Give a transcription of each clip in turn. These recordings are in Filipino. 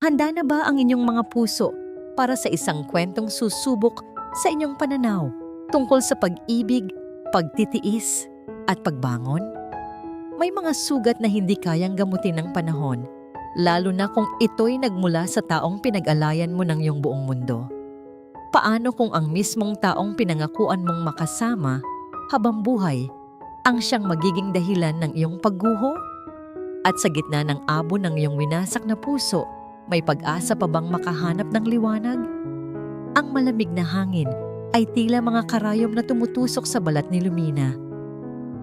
Handa na ba ang inyong mga puso para sa isang kwentong susubok sa inyong pananaw tungkol sa pag-ibig, pagtitiis, at pagbangon? May mga sugat na hindi kayang gamutin ng panahon, lalo na kung ito'y nagmula sa taong pinag-alayan mo ng iyong buong mundo. Paano kung ang mismong taong pinangakuan mong makasama habang buhay ang siyang magiging dahilan ng iyong pagguho? At sa gitna ng abo ng iyong winasak na puso, may pag-asa pa bang makahanap ng liwanag? Ang malamig na hangin ay tila mga karayom na tumutusok sa balat ni Lumina.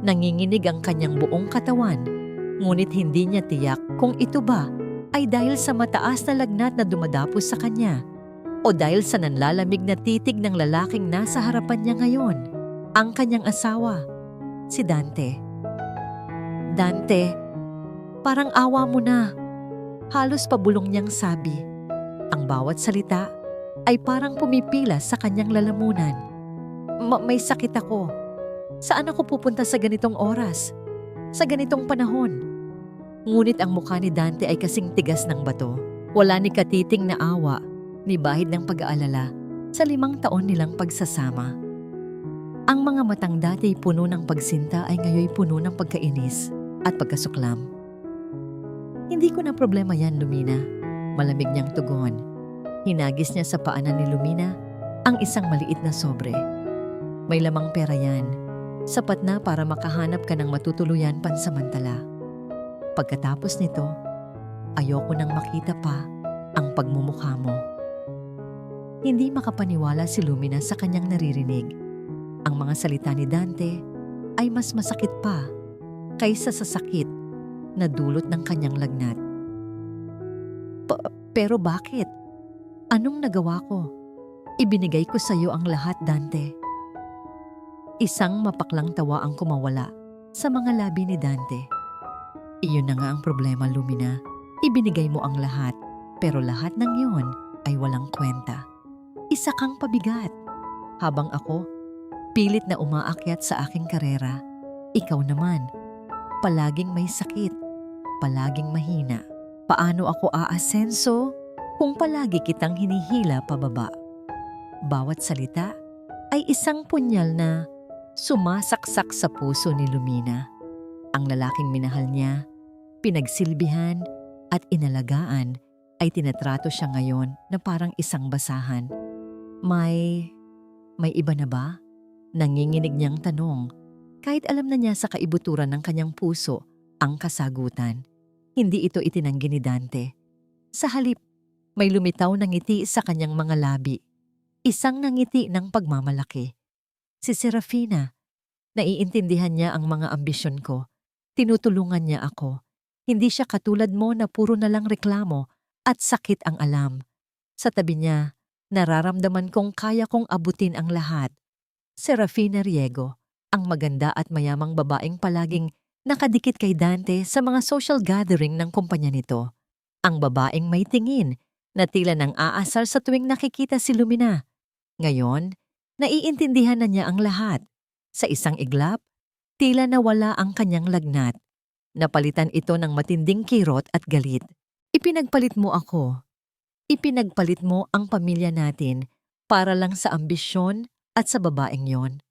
Nanginginig ang kanyang buong katawan, ngunit hindi niya tiyak kung ito ba ay dahil sa mataas na lagnat na dumadapos sa kanya o dahil sa nanlalamig na titig ng lalaking nasa harapan niya ngayon, ang kanyang asawa, si Dante. Dante, parang awa mo na. Halos pabulong niyang sabi. Ang bawat salita ay parang pumipila sa kanyang lalamunan. May sakit ako. Saan ako pupunta sa ganitong oras? Sa ganitong panahon? Ngunit ang mukha ni Dante ay kasing tigas ng bato. Wala ni katiting na awa, ni bahid ng pag-aalala sa 5 taon nilang pagsasama. Ang mga matang dati puno ng pagsinta ay ngayon puno ng pagkainis at pagkasuklam. Hindi ko na problema yan, Lumina. Malamig niyang tugon. Hinagis niya sa paanan ni Lumina ang isang maliit na sobre. May lamang pera yan. Sapat na para makahanap ka ng matutuluyan pansamantala. Pagkatapos nito, ayoko nang makita pa ang pagmumukha mo. Hindi makapaniwala si Lumina sa kanyang naririnig. Ang mga salita ni Dante ay mas masakit pa kaysa sa sakit na dulot ng kanyang lagnat. Pero bakit? Anong nagawa ko? Ibinigay ko sa iyo ang lahat, Dante. Isang mapaklang tawa ang kumawala sa mga labi ni Dante. Iyon na nga ang problema, Lumina. Ibinigay mo ang lahat, pero lahat ng iyon ay walang kwenta. Isa kang pabigat. Habang ako, pilit na umaakyat sa aking karera. Ikaw naman, palaging may sakit. Palaging mahina. Paano ako aasenso kung palagi kitang hinihila pababa? Bawat salita ay isang punyal na sumasaksak sa puso ni Lumina. Ang lalaking minahal niya, pinagsilbihan at inalagaan ay tinatrato siya ngayon na parang isang basahan. May iba na ba? Nanginginig niyang tanong kahit alam na niya sa kaibuturan ng kanyang puso ang kasagutan. Hindi ito itinanggi ni Dante. Sa halip, may lumitaw na ngiti sa kanyang mga labi. Isang nangiti ng pagmamalaki. Si Serafina, naiintindihan niya ang mga ambisyon ko. Tinutulungan niya ako. Hindi siya katulad mo na puro na lang reklamo at sakit ang alam. Sa tabi niya, nararamdaman kong kaya kong abutin ang lahat. Serafina Riego, ang maganda at mayamang babaeng palaging nakadikit kay Dante sa mga social gathering ng kumpanya nito. Ang babaeng may tingin na tila nang aasar sa tuwing nakikita si Lumina. Ngayon, naiintindihan na niya ang lahat. Sa isang iglap, tila nawala ang kanyang lagnat. Napalitan ito ng matinding kirot at galit. Ipinagpalit mo ako. Ipinagpalit mo ang pamilya natin para lang sa ambisyon at sa babaeng yon.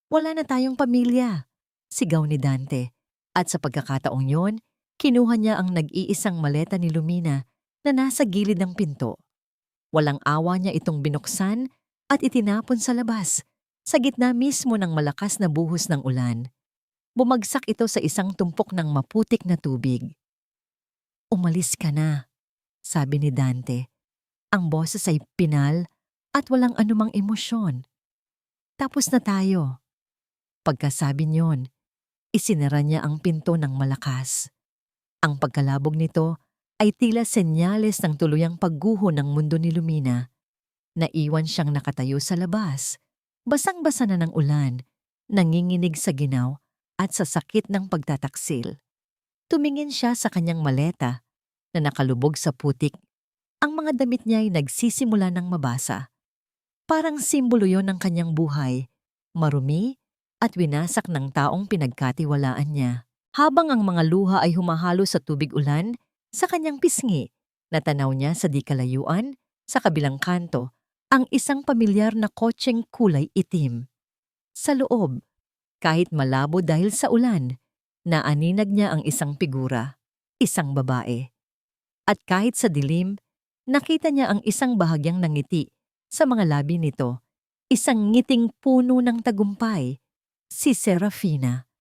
Wala na tayong pamilya, sigaw ni Dante. At sa pagkakataong yon, kinuha niya ang nag-iisang maleta ni Lumina na nasa gilid ng pinto. Walang awa niya itong binuksan at itinapon sa labas, sa gitna mismo ng malakas na buhos ng ulan. Bumagsak ito sa isang tumpok ng maputik na tubig. Umalis ka na, sabi ni Dante. Ang boses ay pinal at walang anumang emosyon. Tapos na tayo. Pagkasabi niyon, isinara niya ang pinto ng malakas. Ang pagkalabog nito ay tila senyales ng tuluyang pagguho ng mundo ni Lumina. Naiwan siyang nakatayo sa labas, basang-basa na ng ulan, nanginginig sa ginaw at sa sakit ng pagtataksil. Tumingin siya sa kanyang maleta na nakalubog sa putik. Ang mga damit niya ay nagsisimula ng mabasa. Parang simbolo yon ng kanyang buhay, marumi at winasak ng taong pinagkatiwalaan niya. Habang ang mga luha ay humahalo sa tubig ulan, sa kanyang pisngi, Natanaw niya sa di kalayuan, sa kabilang kanto, ang isang pamilyar na kotseng kulay itim. Sa loob, kahit malabo dahil sa ulan, naaninag niya ang isang figura, isang babae. At kahit sa dilim, nakita niya ang isang bahagyang nangiti sa mga labi nito, isang ngiting puno ng tagumpay, si Serafina.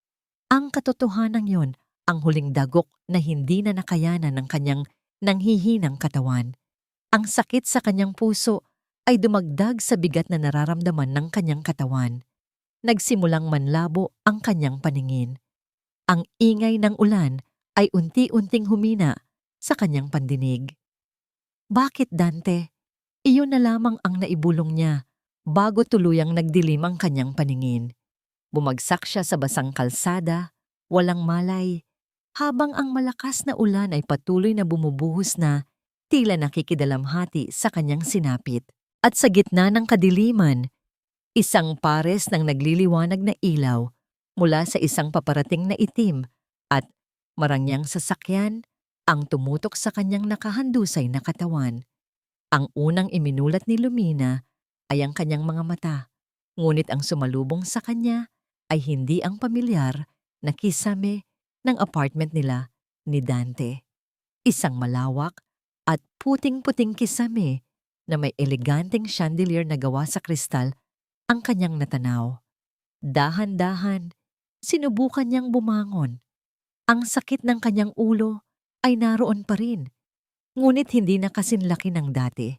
Ang katotohanan yon, ang huling dagok na hindi na nakayanan ng kanyang nanghihinang katawan. Ang sakit sa kanyang puso ay dumagdag sa bigat na nararamdaman ng kanyang katawan. Nagsimulang manlabo ang kanyang paningin. Ang ingay ng ulan ay unti-unting humina sa kanyang pandinig. Bakit, Dante? Iyon na lamang ang naibulong niya bago tuluyang nagdilim ang kanyang paningin. Bumagsak siya sa basang kalsada, walang malay, habang ang malakas na ulan ay patuloy na bumubuhos na tila nakikidalamhati sa kanyang sinapit. At sa gitna ng kadiliman, isang pares ng nagliliwanag na ilaw mula sa isang paparating na itim at marangyang sasakyan ang tumutok sa kanyang nakahandusay na katawan. Ang unang iminulat ni Lumina ay ang kanyang mga mata, ngunit ang sumalubong sa kanya ay hindi ang pamilyar na kisame ng apartment nila ni Dante. Isang malawak at puting-puting kisame na may eleganteng chandelier na gawa sa kristal ang kanyang natanaw. Dahan-dahan, sinubukan niyang bumangon. Ang sakit ng kanyang ulo ay naroon pa rin, ngunit hindi na kasinlaki ng dati.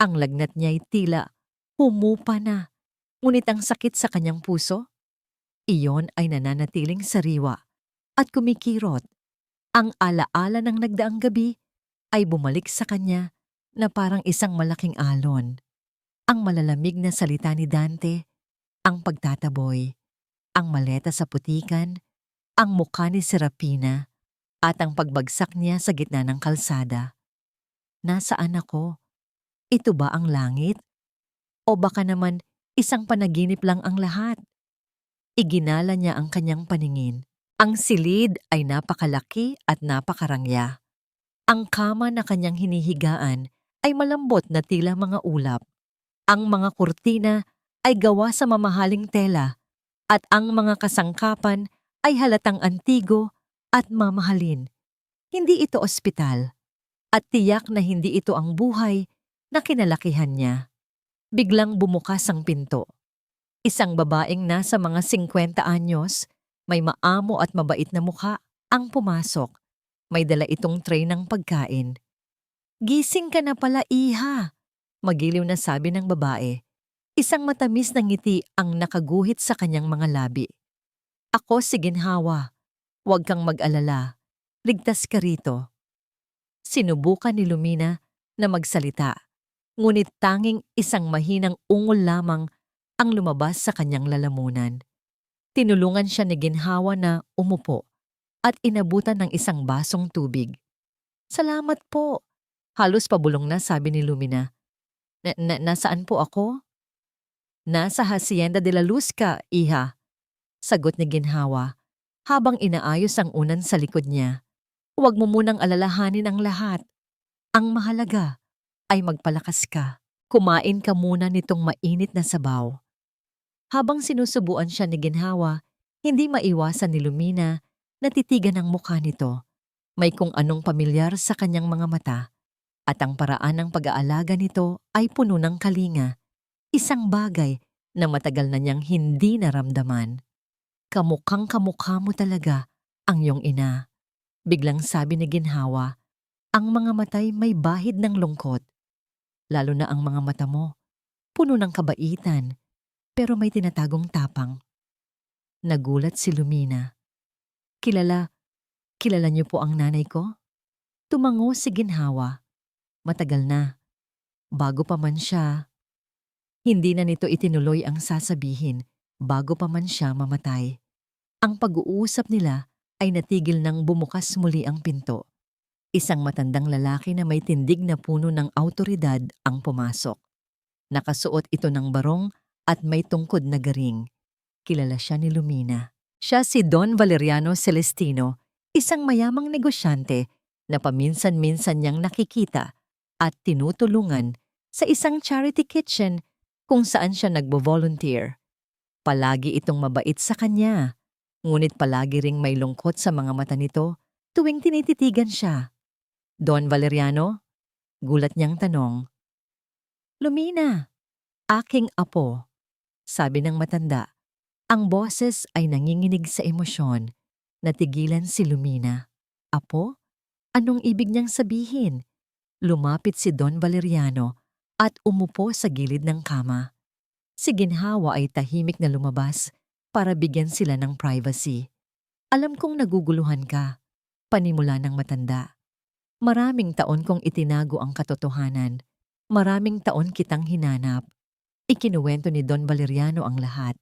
Ang lagnat niya'y tila humupa na, ngunit ang sakit sa kanyang puso, iyon ay nananatiling sariwa at kumikirot. Ang alaala ng nagdaang gabi ay bumalik sa kanya na parang isang malaking alon. Ang malalamig na salita ni Dante, ang pagtataboy, ang maleta sa putikan, ang mukha ni Serafina, at ang pagbagsak niya sa gitna ng kalsada. Nasaan ako? Ito ba ang langit? O baka naman isang panaginip lang ang lahat? Iginala niya ang kanyang paningin. Ang silid ay napakalaki at napakarangya. Ang kama na kanyang hinihigaan ay malambot na tila mga ulap. Ang mga kurtina ay gawa sa mamahaling tela at ang mga kasangkapan ay halatang antigo at mamahalin. Hindi ito ospital at tiyak na hindi ito ang buhay na kinalakihan niya. Biglang bumukas ang pinto. Isang babaeng nasa mga 50 anyos, may maamo at mabait na mukha, ang pumasok. May dala itong tray ng pagkain. "Gising ka na pala, iha," magiliw na sabi ng babae. Isang matamis na ngiti ang nakaguhit sa kanyang mga labi. "Ako si Ginhawa. Huwag kang mag-alala. Ligtas ka rito." Sinubukan ni Lumina na magsalita, ngunit tanging isang mahinang ungol lamang ang lumabas sa kanyang lalamunan. Tinulungan siya ni Ginhawa na umupo at inabutan ng isang basong tubig. "Salamat po." Halos pabulong na sabi ni Lumina. Nasaan po ako?" "Nasa Hacienda de la Luzca, iha," sagot ni Ginhawa habang inaayos ang unan sa likod niya. "Huwag mo munang alalahanin ang lahat. Ang mahalaga ay magpalakas ka. Kumain ka muna nitong mainit na sabaw." Habang sinusubuan siya ni Ginhawa, hindi maiwasan ni Lumina na titigan ang mukha nito. May kung anong pamilyar sa kanyang mga mata at ang paraan ng pag-aalaga nito ay puno ng kalinga. Isang bagay na matagal na niyang hindi naramdaman. "Kamukhang kamukha mo talaga ang iyong ina," biglang sabi ni Ginhawa. "Ang mga matay may bahid ng lungkot. Lalo na ang mga mata mo, puno ng kabaitan, pero may tinatagong tapang." Nagulat si Lumina. Kilala niyo po ang nanay ko?" Tumango si Ginhawa. "Matagal na. Bago pa man siya." Hindi na nito itinuloy ang sasabihin, bago pa man siya mamatay. Ang pag-uusap nila ay natigil nang bumukas muli ang pinto. Isang matandang lalaki na may tindig na puno ng awtoridad ang pumasok. Nakasuot ito ng barong at may tungkod na garing. Kilala siya ni Lumina. Siya si Don Valeriano Celestino, isang mayamang negosyante na paminsan-minsan niyang nakikita at tinutulungan sa isang charity kitchen kung saan siya nagbo-volunteer. Palagi itong mabait sa kanya, ngunit palagi ring may lungkot sa mga mata nito tuwing tinititigan siya. Don Valeriano? Gulat niyang tanong. Lumina, aking apo, sabi ng matanda. Ang boses ay nanginginig sa emosyon. Natigilan si Lumina. Apo? Anong ibig niyang sabihin? Lumapit si Don Valeriano at umupo sa gilid ng kama. Si ginhawa ay tahimik na lumabas para bigyan sila ng privacy. Alam kong naguguluhan ka, panimula ng matanda. Maraming taon kong itinago ang katotohanan. Maraming taon kitang hinanap. Ikinuwento ni Don Valeriano ang lahat.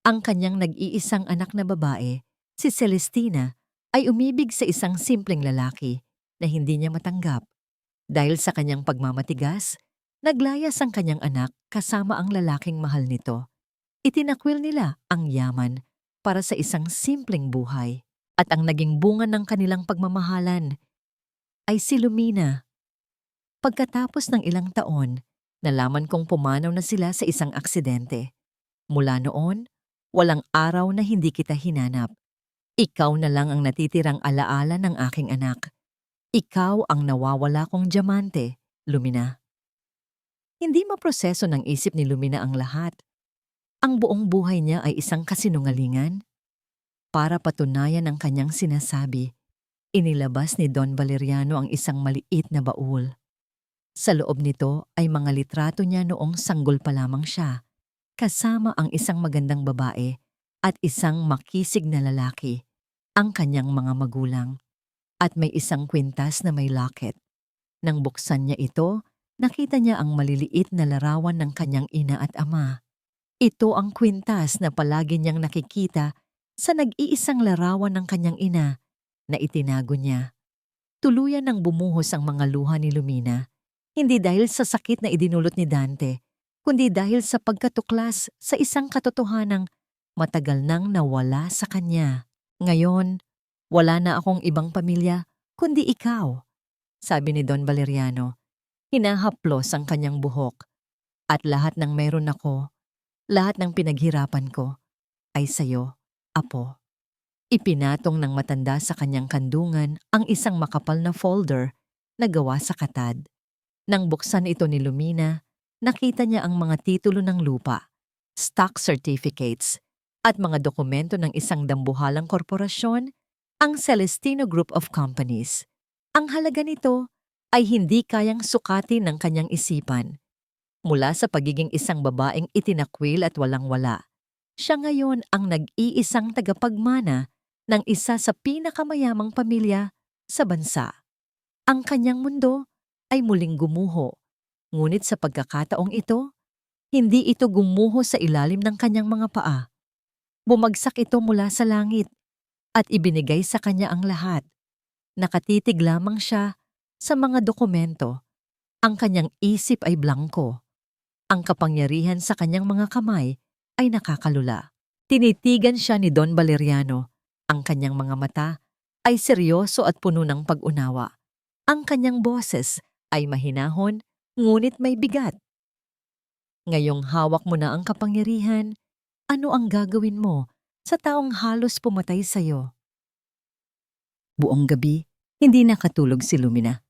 Ang kanyang nag-iisang anak na babae, si Celestina, ay umibig sa isang simpleng lalaki na hindi niya matanggap. Dahil sa kanyang pagmamatigas, naglayas ang kanyang anak kasama ang lalaking mahal nito. Itinakwil nila ang yaman para sa isang simpleng buhay. At ang naging bunga ng kanilang pagmamahalan ay si Lumina. Pagkatapos ng ilang taon, nalaman kong pumanaw na sila sa isang aksidente. Mula noon, walang araw na hindi kita hinanap. Ikaw na lang ang natitirang alaala ng aking anak. Ikaw ang nawawala kong diamante, Lumina. Hindi maproseso ng isip ni Lumina ang lahat. Ang buong buhay niya ay isang kasinungalingan. Para patunayan ang kanyang sinasabi, inilabas ni Don Valeriano ang isang maliit na baul. Sa loob nito ay mga litrato niya noong sanggol pa lamang siya, kasama ang isang magandang babae at isang makisig na lalaki, ang kanyang mga magulang. At may isang kwintas na may locket. Nang buksan niya ito, nakita niya ang maliliit na larawan ng kanyang ina at ama. Ito ang kwintas na palagi niyang nakikita sa nag-iisang larawan ng kanyang ina na itinago niya. Tuluyan nang bumuhos ang mga luha ni Lumina, hindi dahil sa sakit na idinulot ni Dante, kundi dahil sa pagkatuklas sa isang katotohanang matagal nang nawala sa kanya. Ngayon, wala na akong ibang pamilya, kundi ikaw, sabi ni Don Valeriano. Hinahaplos ang kanyang buhok. At lahat ng meron ako, lahat ng pinaghirapan ko, ay sayo, apo. Ipinatong ng matanda sa kanyang kandungan ang isang makapal na folder na gawa sa katad. Nang buksan ito ni Lumina, nakita niya ang mga titulo ng lupa, stock certificates, at mga dokumento ng isang dambuhalang korporasyon, ang Celestino Group of Companies. Ang halaga nito ay hindi kayang sukatin ng kanyang isipan. Mula sa pagiging isang babaeng itinakwil at walang-wala, siya ngayon ang nag-iisang tagapagmana ng isa sa pinakamayamang pamilya sa bansa. Ang kanyang mundo ay muling gumuho, ngunit sa pagkakataong ito, hindi ito gumuho sa ilalim ng kanyang mga paa. Bumagsak ito mula sa langit at ibinigay sa kanya ang lahat. Nakatitig lamang siya sa mga dokumento. Ang kanyang isip ay blangko. Ang kapangyarihan sa kanyang mga kamay ay nakakalula. Tinitigan siya ni Don Valeriano. Ang kanyang mga mata ay seryoso at puno ng pag-unawa. Ang kanyang boses ay mahinahon, ngunit may bigat. Ngayong hawak mo na ang kapangyarihan, ano ang gagawin mo sa taong halos pumatay sa'yo? Buong gabi, hindi nakatulog si Lumina.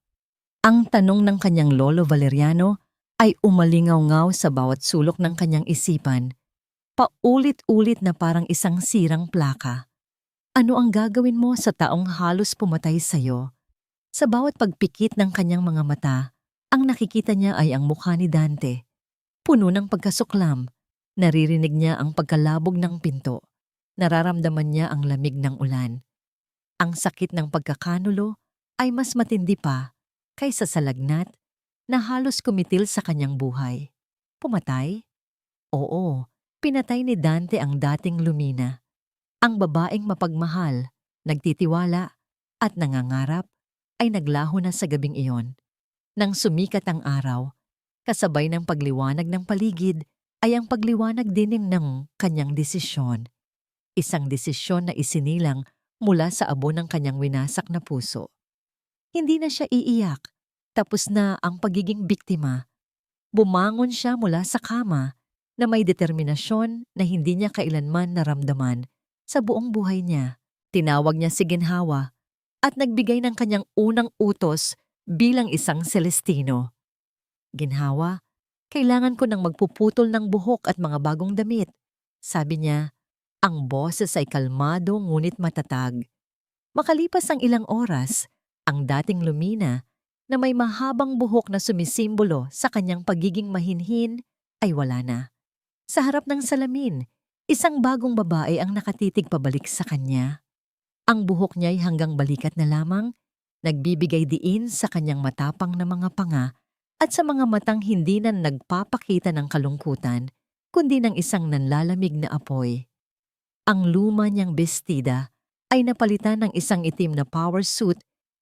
Ang tanong ng kanyang lolo Valeriano ay umalingaw-ngaw sa bawat sulok ng kanyang isipan, paulit-ulit na parang isang sirang plaka. Ano ang gagawin mo sa taong halos pumatay sa'yo? Sa bawat pagpikit ng kanyang mga mata, ang nakikita niya ay ang mukha ni Dante. Puno ng pagkasuklam, naririnig niya ang pagkalabog ng pinto. Nararamdaman niya ang lamig ng ulan. Ang sakit ng pagkakanulo ay mas matindi pa kaysa sa lagnat na halos kumitil sa kanyang buhay. Pumatay? Oo, pinatay ni Dante ang dating Lumina. Ang babaeng mapagmahal, nagtitiwala, at nangangarap ay naglaho na sa gabing iyon. Nang sumikat ang araw, kasabay ng pagliwanag ng paligid ay ang pagliwanag din ng kanyang desisyon. Isang desisyon na isinilang mula sa abo ng kanyang winasak na puso. Hindi na siya iiyak. Tapos na ang pagiging biktima. Bumangon siya mula sa kama na may determinasyon na hindi niya kailanman naramdaman sa buong buhay niya. Tinawag niya si ginhawa at nagbigay ng kanyang unang utos bilang isang Celestino. Ginhawa, kailangan ko nang magpuputol ng buhok at mga bagong damit. Sabi niya, ang boses ay kalmado ngunit matatag. Makalipas ang ilang oras, ang dating Lumina na may mahabang buhok na sumisimbolo sa kanyang pagiging mahinhin ay wala na. Sa harap ng salamin, isang bagong babae ang nakatitig pabalik sa kanya. Ang buhok niya'y hanggang balikat na lamang, nagbibigay diin sa kanyang matapang na mga panga at sa mga matang hindi na nagpapakita ng kalungkutan, kundi ng isang nanlalamig na apoy. Ang luma niyang bestida ay napalitan ng isang itim na power suit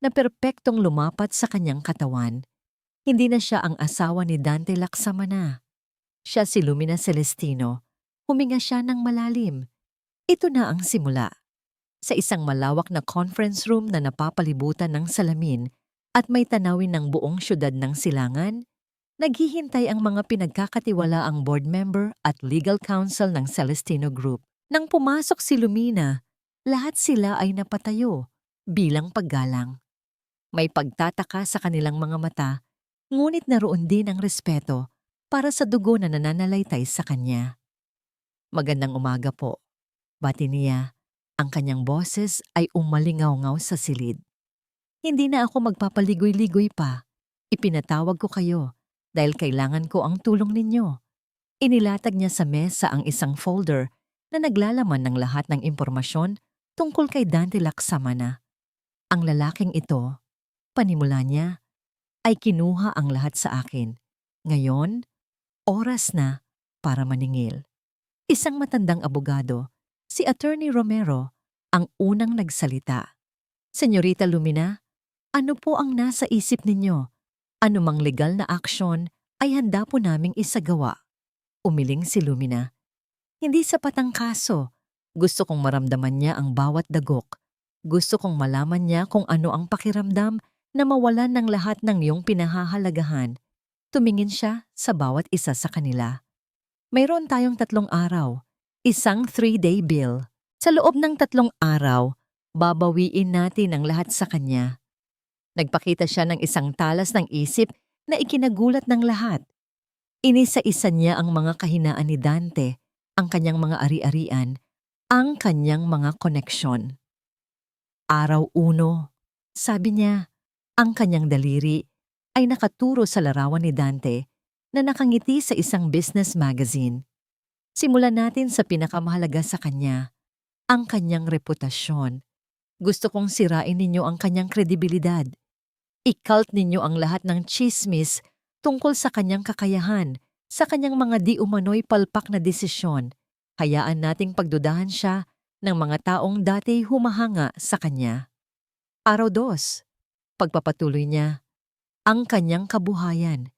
na perpektong lumapat sa kanyang katawan. Hindi na siya ang asawa ni Dante Laksamana. Siya si Lumina Celestino. Huminga siya ng malalim. Ito na ang simula. Sa isang malawak na conference room na napapalibutan ng salamin at may tanawin ng buong syudad ng Silangan, naghihintay ang mga pinagkakatiwalaang board member at legal counsel ng Celestino Group. Nang pumasok si Lumina, lahat sila ay napatayo bilang paggalang. May pagtataka sa kanilang mga mata, ngunit naroon din ang respeto para sa dugo na nananalaytay sa kanya. Magandang umaga po. Bati niya, ang kanyang boses ay umalingaw-ngaw sa silid. Hindi na ako magpapaligoy-ligoy pa. Ipinatawag ko kayo dahil kailangan ko ang tulong ninyo. Inilatag niya sa mesa ang isang folder na naglalaman ng lahat ng impormasyon tungkol kay Dante Laksamana. Ang lalaking ito, panimula niya, ay kinuha ang lahat sa akin. Ngayon, oras na para maningil. Isang matandang abogado, si Attorney Romero, ang unang nagsalita. Senyorita Lumina, ano po ang nasa isip ninyo? Anumang legal na aksyon ay handa po naming isagawa. Umiling si Lumina. Hindi sapat ang kaso. Gusto kong maramdaman niya ang bawat dagok. Gusto kong malaman niya kung ano ang pakiramdam na mawalan ng lahat ng iyong pinahahalagahan. Tumingin siya sa bawat isa sa kanila. Mayroon tayong 3 araw, isang 3-day bill. Sa loob ng 3 araw, babawiin natin ang lahat sa kanya. Nagpakita siya ng isang talas ng isip na ikinagulat ng lahat. Inisa-isa niya ang mga kahinaan ni Dante, ang kanyang mga ari-arian, ang kanyang mga koneksyon. Araw 1, sabi niya, ang kanyang daliri ay nakaturo sa larawan ni Dante na nakangiti sa isang business magazine. Simulan natin sa pinakamahalaga sa kanya, ang kanyang reputasyon. Gusto kong sirain ninyo ang kanyang kredibilidad. I-cult ninyo ang lahat ng chismis tungkol sa kanyang kakayahan, sa kanyang mga di umano'y palpak na desisyon. Hayaan nating pagdudahan siya ng mga taong dati humahanga sa kanya. Araw 2, pagpapatuloy niya, ang kanyang kabuhayan.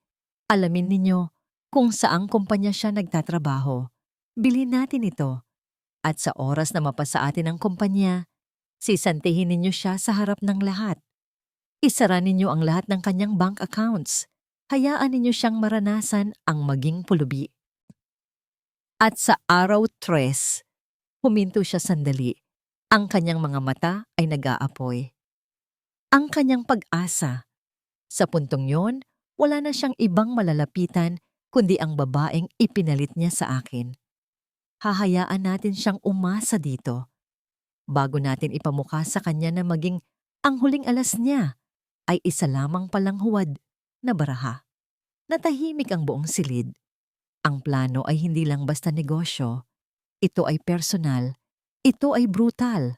Alamin ninyo kung saang kumpanya siya nagtatrabaho. Bilhin natin ito. At sa oras na mapasa atin ang kumpanya, sisantihin ninyo siya sa harap ng lahat. Isara ninyo ang lahat ng kanyang bank accounts. Hayaan ninyo siyang maranasan ang maging pulubi. At sa araw 3, huminto siya sandali. Ang kanyang mga mata ay nag-aapoy. Ang kanyang pag-asa. Sa puntong yon, wala na siyang ibang malalapitan kundi ang babaeng ipinalit niya sa akin. Hahayaan natin siyang umasa dito. Bago natin ipamukha sa kanya na maging ang huling alas niya ay isa lamang palang huwad na baraha. Natahimik ang buong silid. Ang plano ay hindi lang basta negosyo. Ito ay personal, ito ay brutal,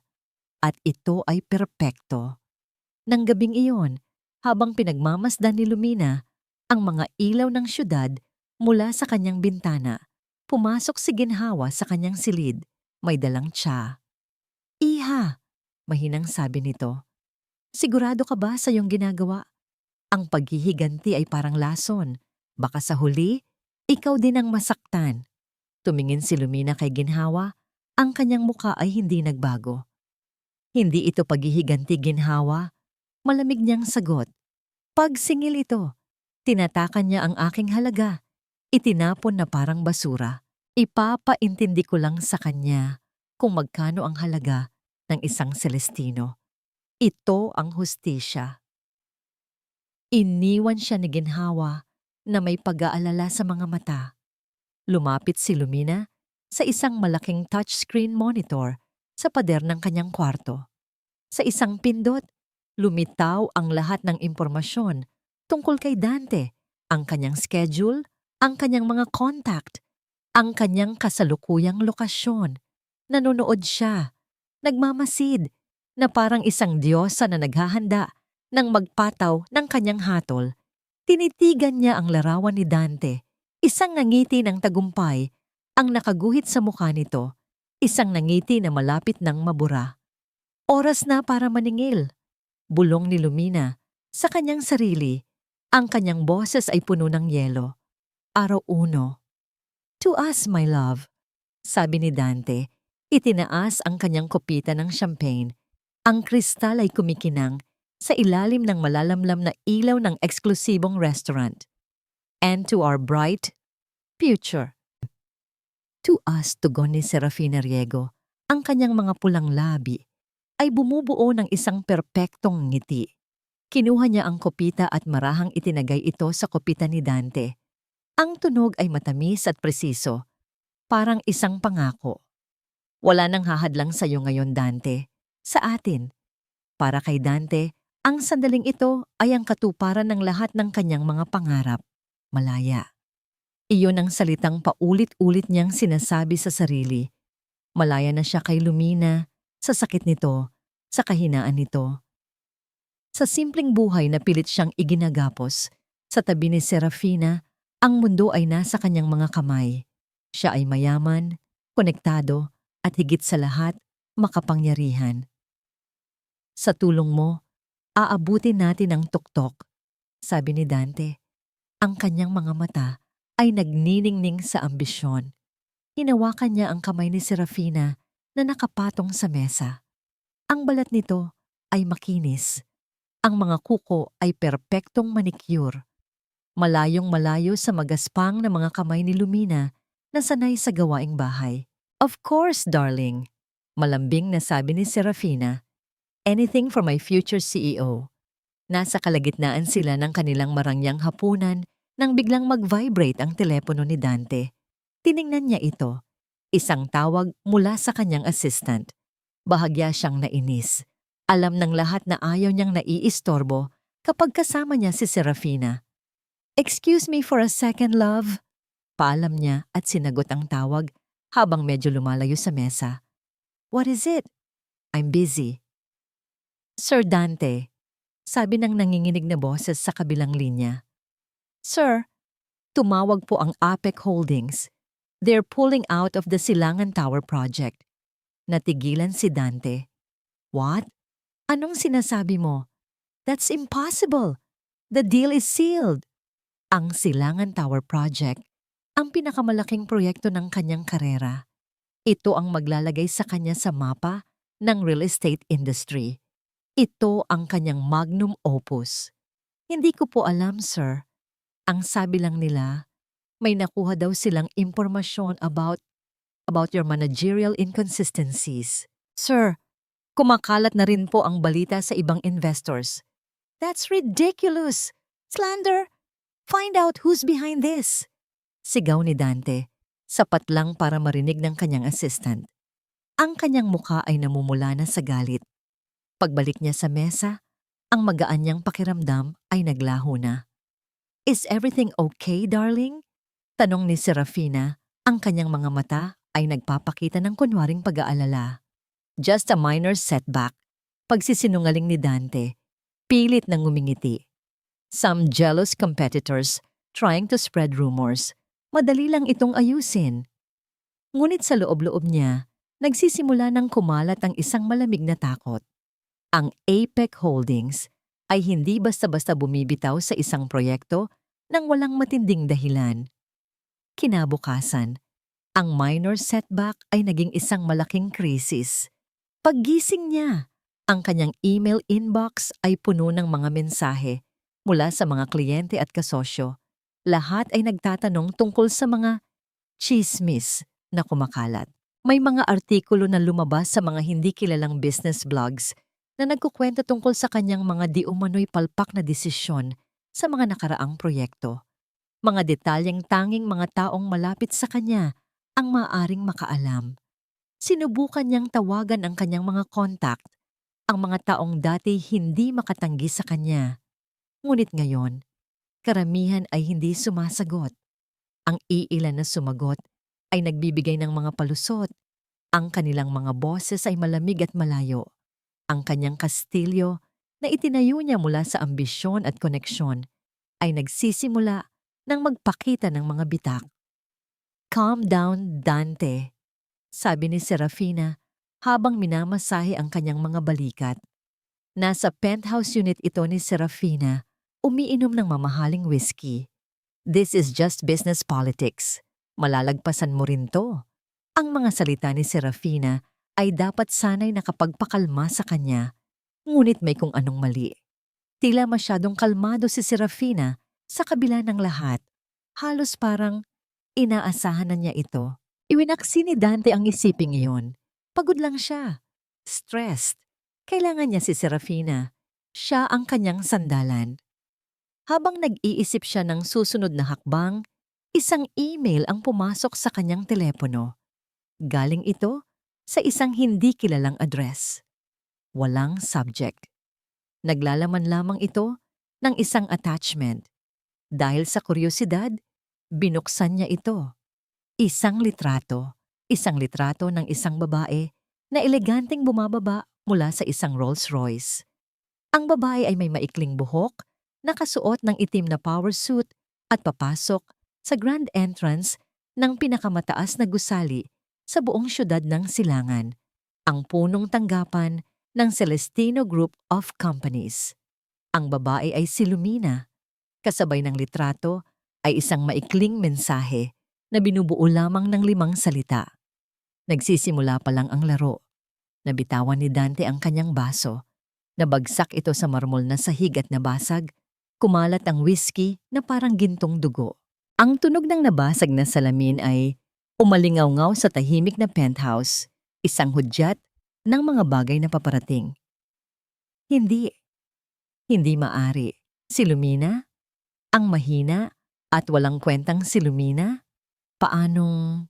at ito ay perpekto. Nang gabing iyon, habang pinagmamasdan ni Lumina ang mga ilaw ng syudad mula sa kanyang bintana, pumasok si ginhawa sa kanyang silid, may dalang tsa. Iha, mahinang sabi nito. Sigurado ka ba sa iyong ginagawa? Ang paghihiganti ay parang lason. Baka sa huli, ikaw din ang masaktan. Tumingin si Lumina kay ginhawa, ang kanyang muka ay hindi nagbago. Hindi ito paghihiganti, ginhawa. Malamig niyang sagot. Pagsingil ito. Tinatakan niya ang aking halaga. Itinapon na parang basura. Ipapaintindi ko lang sa kanya kung magkano ang halaga ng isang Celestino. Ito ang hustisya. Iniwan siya ni ginhawa na may pag-aalala sa mga mata. Lumapit si Lumina sa isang malaking touchscreen monitor sa pader ng kanyang kwarto. Sa isang pindot, lumitaw ang lahat ng impormasyon tungkol kay Dante, ang kanyang schedule, ang kanyang mga contact, ang kanyang kasalukuyang lokasyon. Nanonood siya, nagmamasid, na parang isang diyosa na naghahanda nang magpataw ng kanyang hatol. Tinitigan niya ang larawan ni Dante, isang ngangiti ng tagumpay, ang nakaguhit sa mukha nito, isang nangiti na malapit ng mabura. Oras na para maningil. Bulong ni Lumina. Sa kanyang sarili, ang kanyang boses ay puno ng yelo. Araw 1. To us, my love, sabi ni Dante. Itinaas ang kanyang kopita ng champagne. Ang kristal ay kumikinang sa ilalim ng malalamlam na ilaw ng eksklusibong restaurant. And to our bright future. To us, tugon ni Serafina Riego, ang kanyang mga pulang labi ay bumubuo ng isang perpektong ngiti. Kinuha niya ang kopita at marahang itinagay ito sa kopita ni Dante. Ang tunog ay matamis at presiso, parang isang pangako. Wala nang hahadlang sa iyo ngayon, Dante. Sa atin. Para kay Dante, ang sandaling ito ay ang katuparan ng lahat ng kanyang mga pangarap. Malaya. Iyon ang salitang paulit-ulit niyang sinasabi sa sarili. Malaya na siya kay Lumina, sa sakit nito, sa kahinaan nito. Sa simpleng buhay na pilit siyang iginagapos, sa tabi ni Serafina, ang mundo ay nasa kanyang mga kamay. Siya ay mayaman, konektado, at higit sa lahat, makapangyarihan. Sa tulong mo, aabutin natin ang tuktok, sabi ni Dante. Ang kanyang mga mata ay nagniningning sa ambisyon. Hinawakan niya ang kamay ni Serafina na nakapatong sa mesa. Ang balat nito ay makinis. Ang mga kuko ay perpektong manicure. Malayong malayo sa magaspang na mga kamay ni Lumina na sanay sa gawaing bahay. Of course, darling, malambing na sabi ni Serafina. Anything for my future CEO. Nasa kalagitnaan sila ng kanilang marangyang hapunan nang biglang mag-vibrate ang telepono ni Dante. Tiningnan niya ito. Isang tawag mula sa kanyang assistant. Bahagya siyang nainis. Alam ng lahat na ayaw niyang naiistorbo kapag kasama niya si Serafina. Excuse me for a second, love. Paalam niya at sinagot ang tawag habang medyo lumalayo sa mesa. What is it? I'm busy. Sir Dante, sabi ng nanginginig na boses sa kabilang linya. Sir, tumawag po ang APEC Holdings. They're pulling out of the Silangan Tower project. Natigilan si Dante. What? Anong sinasabi mo? That's impossible. The deal is sealed. Ang Silangan Tower project, ang pinakamalaking proyekto ng kanyang karera. Ito ang maglalagay sa kanya sa mapa ng real estate industry. Ito ang kanyang magnum opus. Hindi ko po alam, sir. Ang sabi lang nila, may nakuha daw silang impormasyon about your managerial inconsistencies. Sir, kumakalat na rin po ang balita sa ibang investors. That's ridiculous! Slander! Find out who's behind this! Sigaw ni Dante, sapat lang para marinig ng kanyang assistant. Ang kanyang mukha ay namumula na sa galit. Pagbalik niya sa mesa, ang magaan niyang pakiramdam ay naglaho na. Is everything okay, darling? Tanong ni Serafina, ang kanyang mga mata ay nagpapakita ng kunwaring pag-aalala. Just a minor setback, pagsisinungaling ni Dante, pilit nang ngumingiti. Some jealous competitors trying to spread rumors, madali lang itong ayusin. Ngunit sa loob-loob niya, nagsisimula ng kumalat ang isang malamig na takot. Ang APEC Holdings ay hindi basta-basta bumibitaw sa isang proyekto nang walang matinding dahilan. Kinabukasan, ang minor setback ay naging isang malaking krisis. Paggising niya, Ang kanyang email inbox ay puno ng mga mensahe mula sa mga kliyente at kasosyo. Lahat ay nagtatanong tungkol sa mga chismis na kumakalat. May mga artikulo na lumabas sa mga hindi kilalang business blogs na nagkukwento tungkol sa kanyang mga di umano'y palpak na desisyon sa mga nakaraang proyekto. Mga detalyeng tanging mga taong malapit sa kanya ang maaaring makaalam. Sinubukan niyang tawagan ang kanyang mga contact, ang mga taong dati hindi makatanggi sa kanya. Ngunit ngayon, karamihan ay hindi sumasagot. Ang iilan na sumagot ay nagbibigay ng mga palusot. Ang kanilang mga boses ay malamig at malayo. Ang kanyang kastilyo na itinayo niya mula sa ambisyon at koneksyon ay nagsisimula ng magpakita ng mga bitak. "Calm down, Dante," sabi ni Serafina habang minamasahe ang kanyang mga balikat. Nasa penthouse unit ito ni Serafina, umiinom ng mamahaling whiskey. "This is just business politics. Malalagpasan mo rin to." Ang mga salita ni Serafina ay dapat sanay nakapagpakalma sa kanya, ngunit may kung anong mali. Tila masyadong kalmado si Serafina sa kabila ng lahat. Halos parang inaasahan na niya ito. Iwinaksi ni Dante ang isiping iyon. Pagod lang siya. Stressed. Kailangan niya si Serafina. Siya ang kanyang sandalan. Habang nag-iisip siya ng susunod na hakbang, isang email ang pumasok sa kanyang telepono. Galing ito sa isang hindi kilalang address. Walang subject. Naglalaman lamang ito ng isang attachment. Dahil sa kuryosidad, binuksan niya ito. Isang litrato ng isang babae na eleganteng bumababa mula sa isang Rolls Royce. Ang babae ay may maikling buhok, nakasuot ng itim na power suit at papasok sa grand entrance ng pinakamataas na gusali sa buong syudad ng Silangan, ang punong tanggapan ng Celestino Group of Companies. Ang babae ay si Lumina. Kasabay ng litrato ay isang maikling mensahe na binubuo lamang ng 5 salita. Nagsisimula pa lang ang laro. Nabitawan ni Dante ang kanyang baso. Nabagsak ito sa marmol na sahig at nabasag. Kumalat ang whiskey na parang gintong dugo. Ang tunog ng nabasag na salamin ay umalingaw-ngaw sa tahimik na penthouse, isang hudyat ng mga bagay na paparating. Hindi maari. Si Lumina? Ang mahina at walang kwentang si Lumina? Paanong...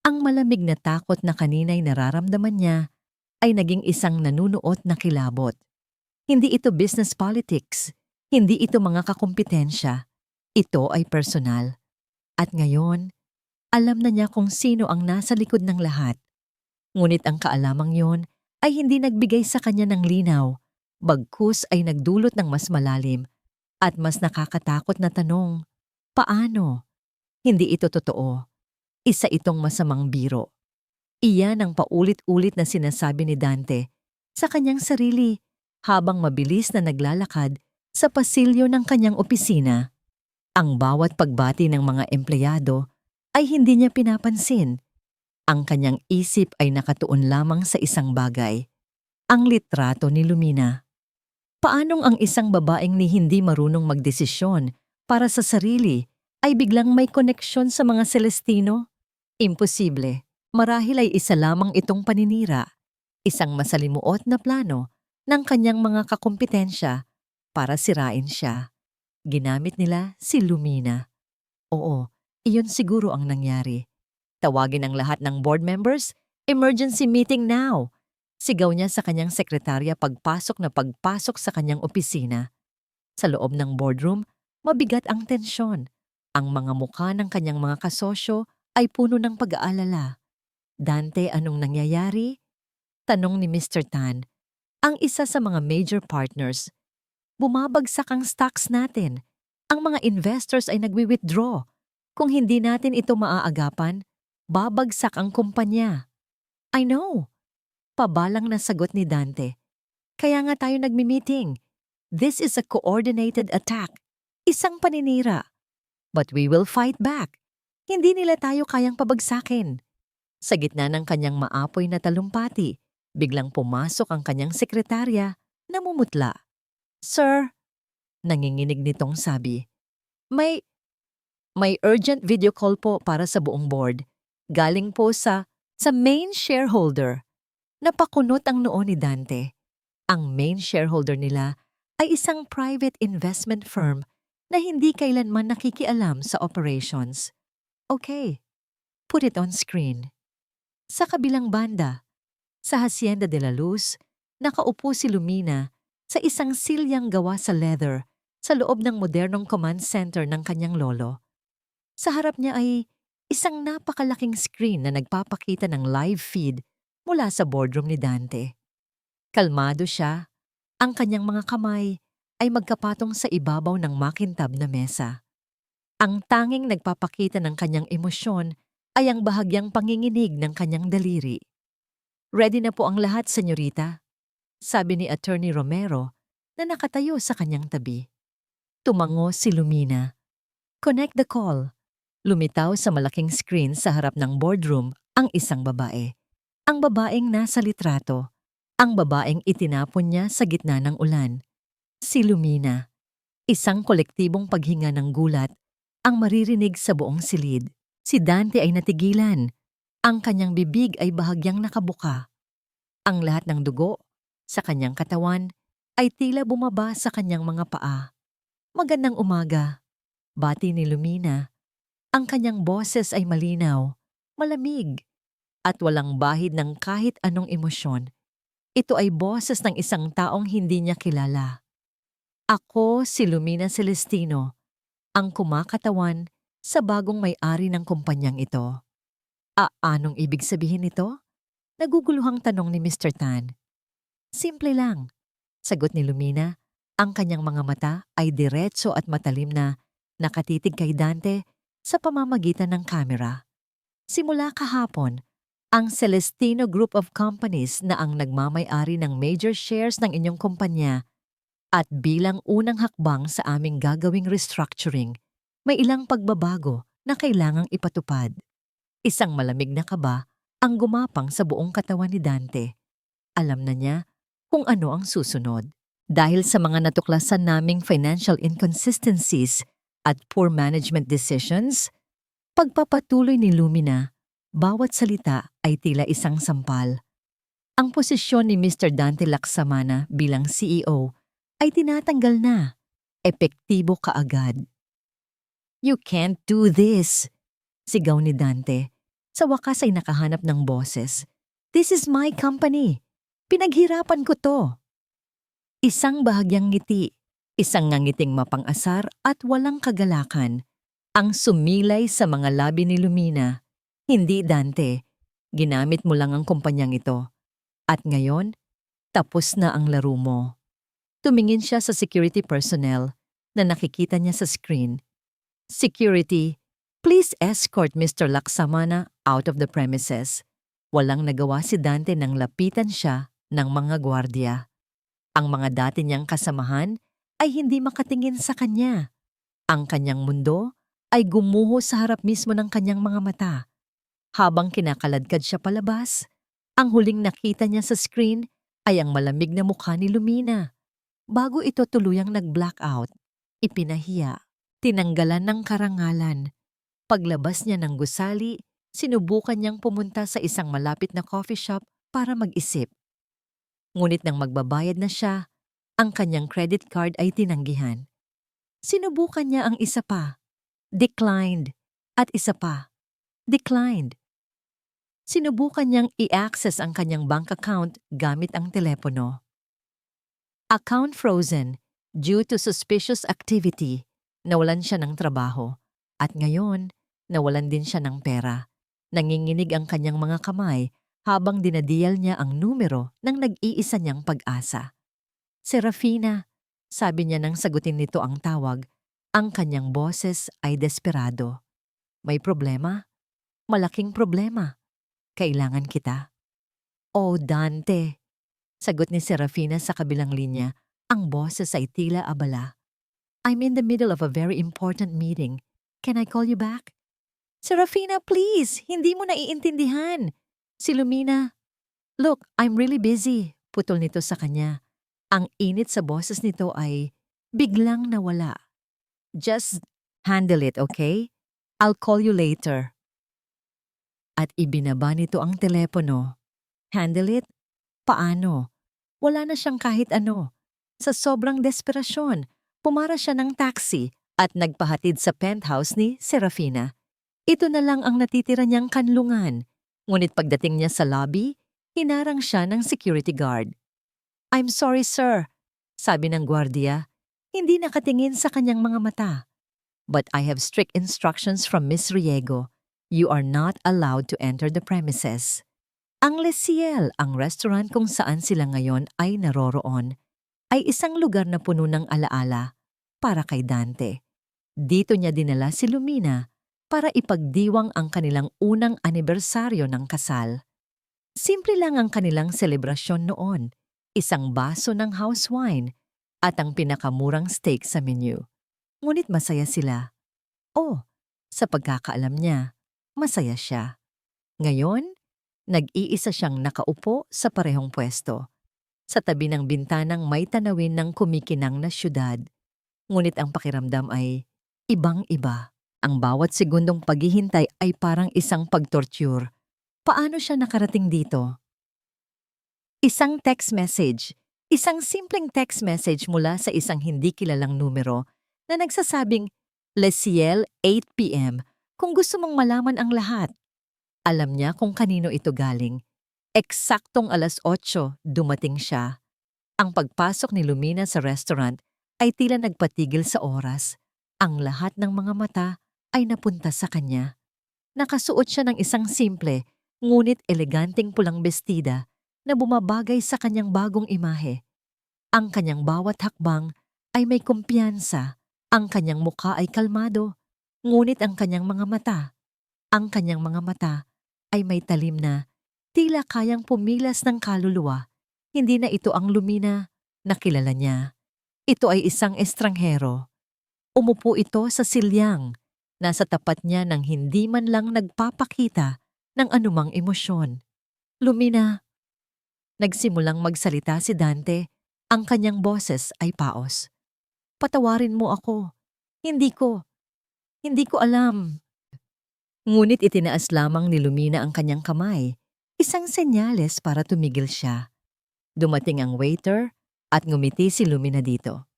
Ang malamig na takot na kanina'y nararamdaman niya ay naging isang nanunuot na kilabot. Hindi ito business politics. Hindi ito mga kakumpetensya. Ito ay personal. At ngayon, alam na niya kung sino ang nasa likod ng lahat. Ngunit ang kaalamang yon ay hindi nagbigay sa kanya ng linaw, bagkus ay nagdulot ng mas malalim at mas nakakatakot na tanong. Paano? Hindi ito totoo. Isa itong masamang biro. Iyan ang paulit-ulit na sinasabi ni Dante sa kanyang sarili habang mabilis na naglalakad sa pasilyo ng kanyang opisina. Ang bawat pagbati ng mga empleyado ay hindi niya pinapansin. Ang kanyang isip ay nakatuon lamang sa isang bagay, ang litrato ni Lumina. Paanong ang isang babaeng ni hindi marunong magdesisyon para sa sarili ay biglang may koneksyon sa mga Celestino? Imposible. Marahil ay isa lamang itong paninira, isang masalimuot na plano ng kanyang mga kakumpetensya para sirain siya. Ginamit nila si Lumina. Oo, iyon siguro ang nangyari. Tawagin ang lahat ng board members, emergency meeting now. Sigaw niya sa kanyang sekretarya pagpasok sa kanyang opisina. Sa loob ng boardroom, mabigat ang tensyon. Ang mga mukha ng kanyang mga kasosyo ay puno ng pag-aalala. Dante, anong nangyayari? Tanong ni Mr. Tan, ang isa sa mga major partners. Bumabagsak ang stocks natin. Ang mga investors ay nagwi-withdraw. Kung hindi natin ito maaagapan, babagsak ang kumpanya. I know. Pabalang na sagot ni Dante. Kaya nga tayo nagmi-meeting. This is a coordinated attack. Isang paninira. But we will fight back. Hindi nila tayo kayang pabagsakin. Sa gitna ng kanyang maapoy na talumpati, Biglang pumasok ang kanyang sekretarya, namumutla. "Sir," nanginginig nitong sabi, "may may urgent video call po para sa buong board. Galing po sa main shareholder." Napakunot ang noo ni Dante. Ang main shareholder nila ay isang private investment firm na hindi kailanman nakikialam sa operations. Okay, put it on screen. Sa kabilang banda, sa Hacienda de la Luz, nakaupo si Lumina sa isang silyang gawa sa leather sa loob ng modernong command center ng kanyang lolo. Sa harap niya ay isang napakalaking screen na nagpapakita ng live feed mula sa boardroom ni Dante. Kalmado siya. Ang kanyang mga kamay ay magkapatong sa ibabaw ng makintab na mesa. Ang tanging nagpapakita ng kanyang emosyon ay ang bahagyang panginginig ng kanyang daliri. "Ready na po ang lahat, senyorita," sabi ni Attorney Romero na nakatayo sa kanyang tabi. Tumango si Lumina. "Connect the call." Lumitaw sa malaking screen sa harap ng boardroom ang isang babae. Ang babaeng nasa litrato. Ang babaeng itinapon niya sa gitna ng ulan. Si Lumina. Isang kolektibong paghinga ng gulat ang maririnig sa buong silid. Si Dante ay natigilan. Ang kanyang bibig ay bahagyang nakabuka. Ang lahat ng dugo sa kanyang katawan ay tila bumaba sa kanyang mga paa. "Magandang umaga," bati ni Lumina. Ang kanyang boses ay malinaw, malamig, at walang bahid ng kahit anong emosyon. Ito ay boses ng isang taong hindi niya kilala. "Ako si Lumina Celestino, ang kumakatawan sa bagong may-ari ng kumpanyang ito." Anong ibig sabihin nito? Naguguluhang tanong ni Mr. Tan. "Simple lang," sagot ni Lumina. Ang kanyang mga mata ay diretso at matalim na nakatitig kay Dante sa pamamagitan ng kamera. "Simula kahapon, ang Celestino Group of Companies na ang nagmamay-ari ng major shares ng inyong kumpanya at bilang unang hakbang sa aming gagawing restructuring, may ilang pagbabago na kailangang ipatupad." Isang malamig na kaba ang gumapang sa buong katawan ni Dante. Alam na niya kung ano ang susunod. Dahil sa mga natuklasan naming financial inconsistencies at poor management decisions, pagpapatuloy ni Lumina, bawat salita ay tila isang sampal. Ang posisyon ni Mr. Dante Laksamana bilang CEO ay tinatanggal na, epektibo kaagad. "You can't do this," sigaw ni Dante. Sa wakas ay nakahanap ng boses. "This is my company. Pinaghirapan ko to." Isang bahagyang ngiti, isang ngangiting mapang-asar at walang kagalakan ang sumilay sa mga labi ni Lumina. "Hindi, Dante. Ginamit mo lang ang kumpanyang ito. At ngayon, tapos na ang laro mo." Tumingin siya sa security personnel na nakikita niya sa screen. "Security, please escort Mr. Laksamana out of the premises." Walang nagawa si Dante nang lapitan siya ng mga gwardiya. Ang mga dati niyang kasamahan ay hindi makatingin sa kanya. Ang kanyang mundo ay gumuho sa harap mismo ng kanyang mga mata. Habang kinakaladkad siya palabas, ang huling nakita niya sa screen ay ang malamig na mukha ni Lumina. Bago ito tuluyang nag-blackout, ipinahiya, tinanggalan ng karangalan. Paglabas niya ng gusali, sinubukan niyang pumunta sa isang malapit na coffee shop para mag-isip. Ngunit nang magbabayad na siya, ang kanyang credit card ay tinanggihan. Sinubukan niya ang isa pa. Declined. At isa pa. Declined. Sinubukan niyang i-access ang kanyang bank account gamit ang telepono. Account frozen due to suspicious activity. Nawalan siya ng trabaho. At ngayon, nawalan din siya ng pera. Nanginginig ang kanyang mga kamay habang dinadial niya ang numero ng nag-iisa niyang pag-asa. "Serafina," sabi niya nang sagutin nito ang tawag. Ang kanyang boses ay desperado. "May problema? Malaking problema. Kailangan kita." "Oh, Dante," sagot ni Serafina sa kabilang linya. Ang boses ay tila abala. "I'm in the middle of a very important meeting. Can I call you back?" "Serafina, please! Hindi mo naiintindihan." Si Lumina, Look, I'm really busy. Putol nito sa kanya. Ang init sa boses nito ay biglang nawala. Just handle it, okay? I'll call you later. At ibinaba nito ang telepono. Handle it? Paano? Wala na siyang kahit ano. Sa sobrang desperasyon, pumara siya ng taxi at nagpahatid sa penthouse ni Serafina. Ito na lang ang natitira niyang kanlungan. Ngunit pagdating niya sa lobby, hinarang siya ng security guard. I'm sorry, sir, sabi ng gwardiya. Hindi nakatingin sa kanyang mga mata. But I have strict instructions from Miss Riego. You are not allowed to enter the premises. Ang Les Ciel, ang restaurant kung saan sila ngayon ay naroroon, ay isang lugar na puno ng alaala para kay Dante. Dito niya dinala si Lumina para ipagdiwang ang kanilang unang anibersaryo ng kasal. Simple lang ang kanilang selebrasyon noon, isang baso ng house wine at ang pinakamurang steak sa menu. Ngunit masaya sila. Oh, sa pagkakaalam niya, masaya siya. Ngayon, nag-iisa siyang nakaupo sa parehong pwesto, sa tabi ng bintanang may tanawin ng kumikinang na syudad. Ngunit ang pakiramdam ay ibang-iba. Ang bawat segundong paghihintay ay parang isang pagtorture. Paano siya nakarating dito? Isang text message. Isang simpleng text message mula sa isang hindi kilalang numero na nagsasabing, Les Ciel, 8 p.m. kung gusto mong malaman ang lahat. Alam niya kung kanino ito galing. Eksaktong 8:00 dumating siya. Ang pagpasok ni Lumina sa restaurant ay tila nagpatigil sa oras. Ang lahat ng mga mata ay napunta sa kanya. Nakasuot siya ng isang simple, ngunit eleganteng pulang bestida na bumabagay sa kanyang bagong imahe. Ang kanyang bawat hakbang ay may kumpiyansa. Ang kanyang mukha ay kalmado, ngunit ang kanyang mga mata ay may talim na tila kayang pumilas ng kaluluwa. Hindi na ito ang Lumina na kilala niya. Ito ay isang estranghero. Umupo ito sa silyang, nasa tapat niya nang hindi man lang nagpapakita ng anumang emosyon. Lumina. Nagsimulang magsalita si Dante, ang kanyang boses ay paos. Patawarin mo ako. Hindi ko alam. Ngunit itinaas lamang ni Lumina ang kanyang kamay, isang senyales para tumigil siya. Dumating ang waiter at ngumiti si Lumina dito.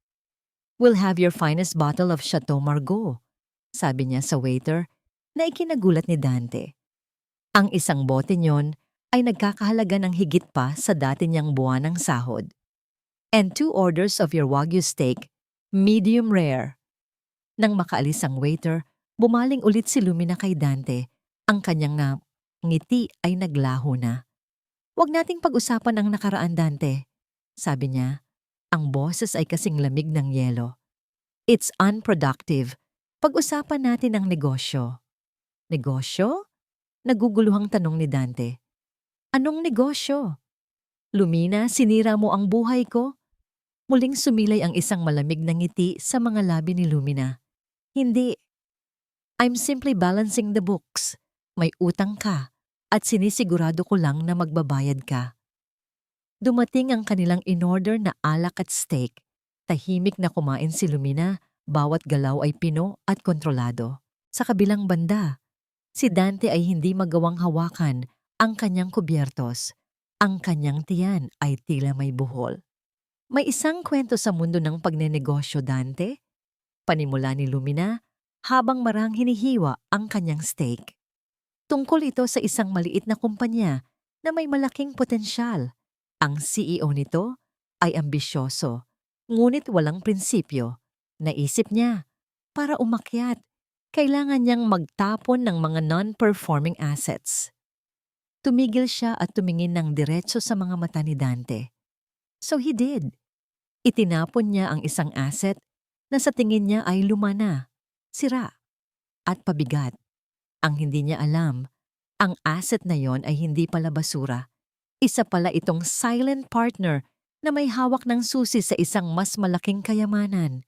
We'll have your finest bottle of Chateau Margaux, sabi niya sa waiter na ikinagulat ni Dante. Ang isang bote niyon ay nagkakahalaga ng higit pa sa dati niyang buwanang sahod. And 2 orders of your Wagyu steak, medium rare. Nang makaalis ang waiter, bumaling ulit si Lumina kay Dante. Ang kanyang ngiti ay naglaho na. Huwag nating pag-usapan ang nakaraan, Dante, sabi niya. Ang boses ay kasing lamig ng yelo. It's unproductive. Pag-usapan natin ang negosyo. Negosyo? Naguguluhang tanong ni Dante. Anong negosyo? Lumina, sinira mo ang buhay ko? Muling sumilay ang isang malamig na ngiti sa mga labi ni Lumina. Hindi. I'm simply balancing the books. May utang ka at sinisigurado ko lang na magbabayad ka. Dumating ang kanilang in-order na alak at steak. Tahimik na kumain si Lumina, bawat galaw ay pino at kontrolado. Sa kabilang banda, si Dante ay hindi magawang hawakan ang kanyang kubyertos. Ang kanyang tiyan ay tila may buhol. May isang kwento sa mundo ng pagnenegosyo, Dante. Panimula ni Lumina habang marang hinihiwa ang kanyang steak. Tungkol ito sa isang maliit na kumpanya na may malaking potensyal. Ang CEO nito ay ambisyoso, ngunit walang prinsipyo. Naisip niya, para umakyat, kailangan niyang magtapon ng mga non-performing assets. Tumigil siya at tumingin ng diretso sa mga mata ni Dante. So he did. Itinapon niya ang isang asset na sa tingin niya ay luma na, sira, at pabigat. Ang hindi niya alam, ang asset na yon ay hindi pala basura. Isa pala itong silent partner na may hawak ng susi sa isang mas malaking kayamanan.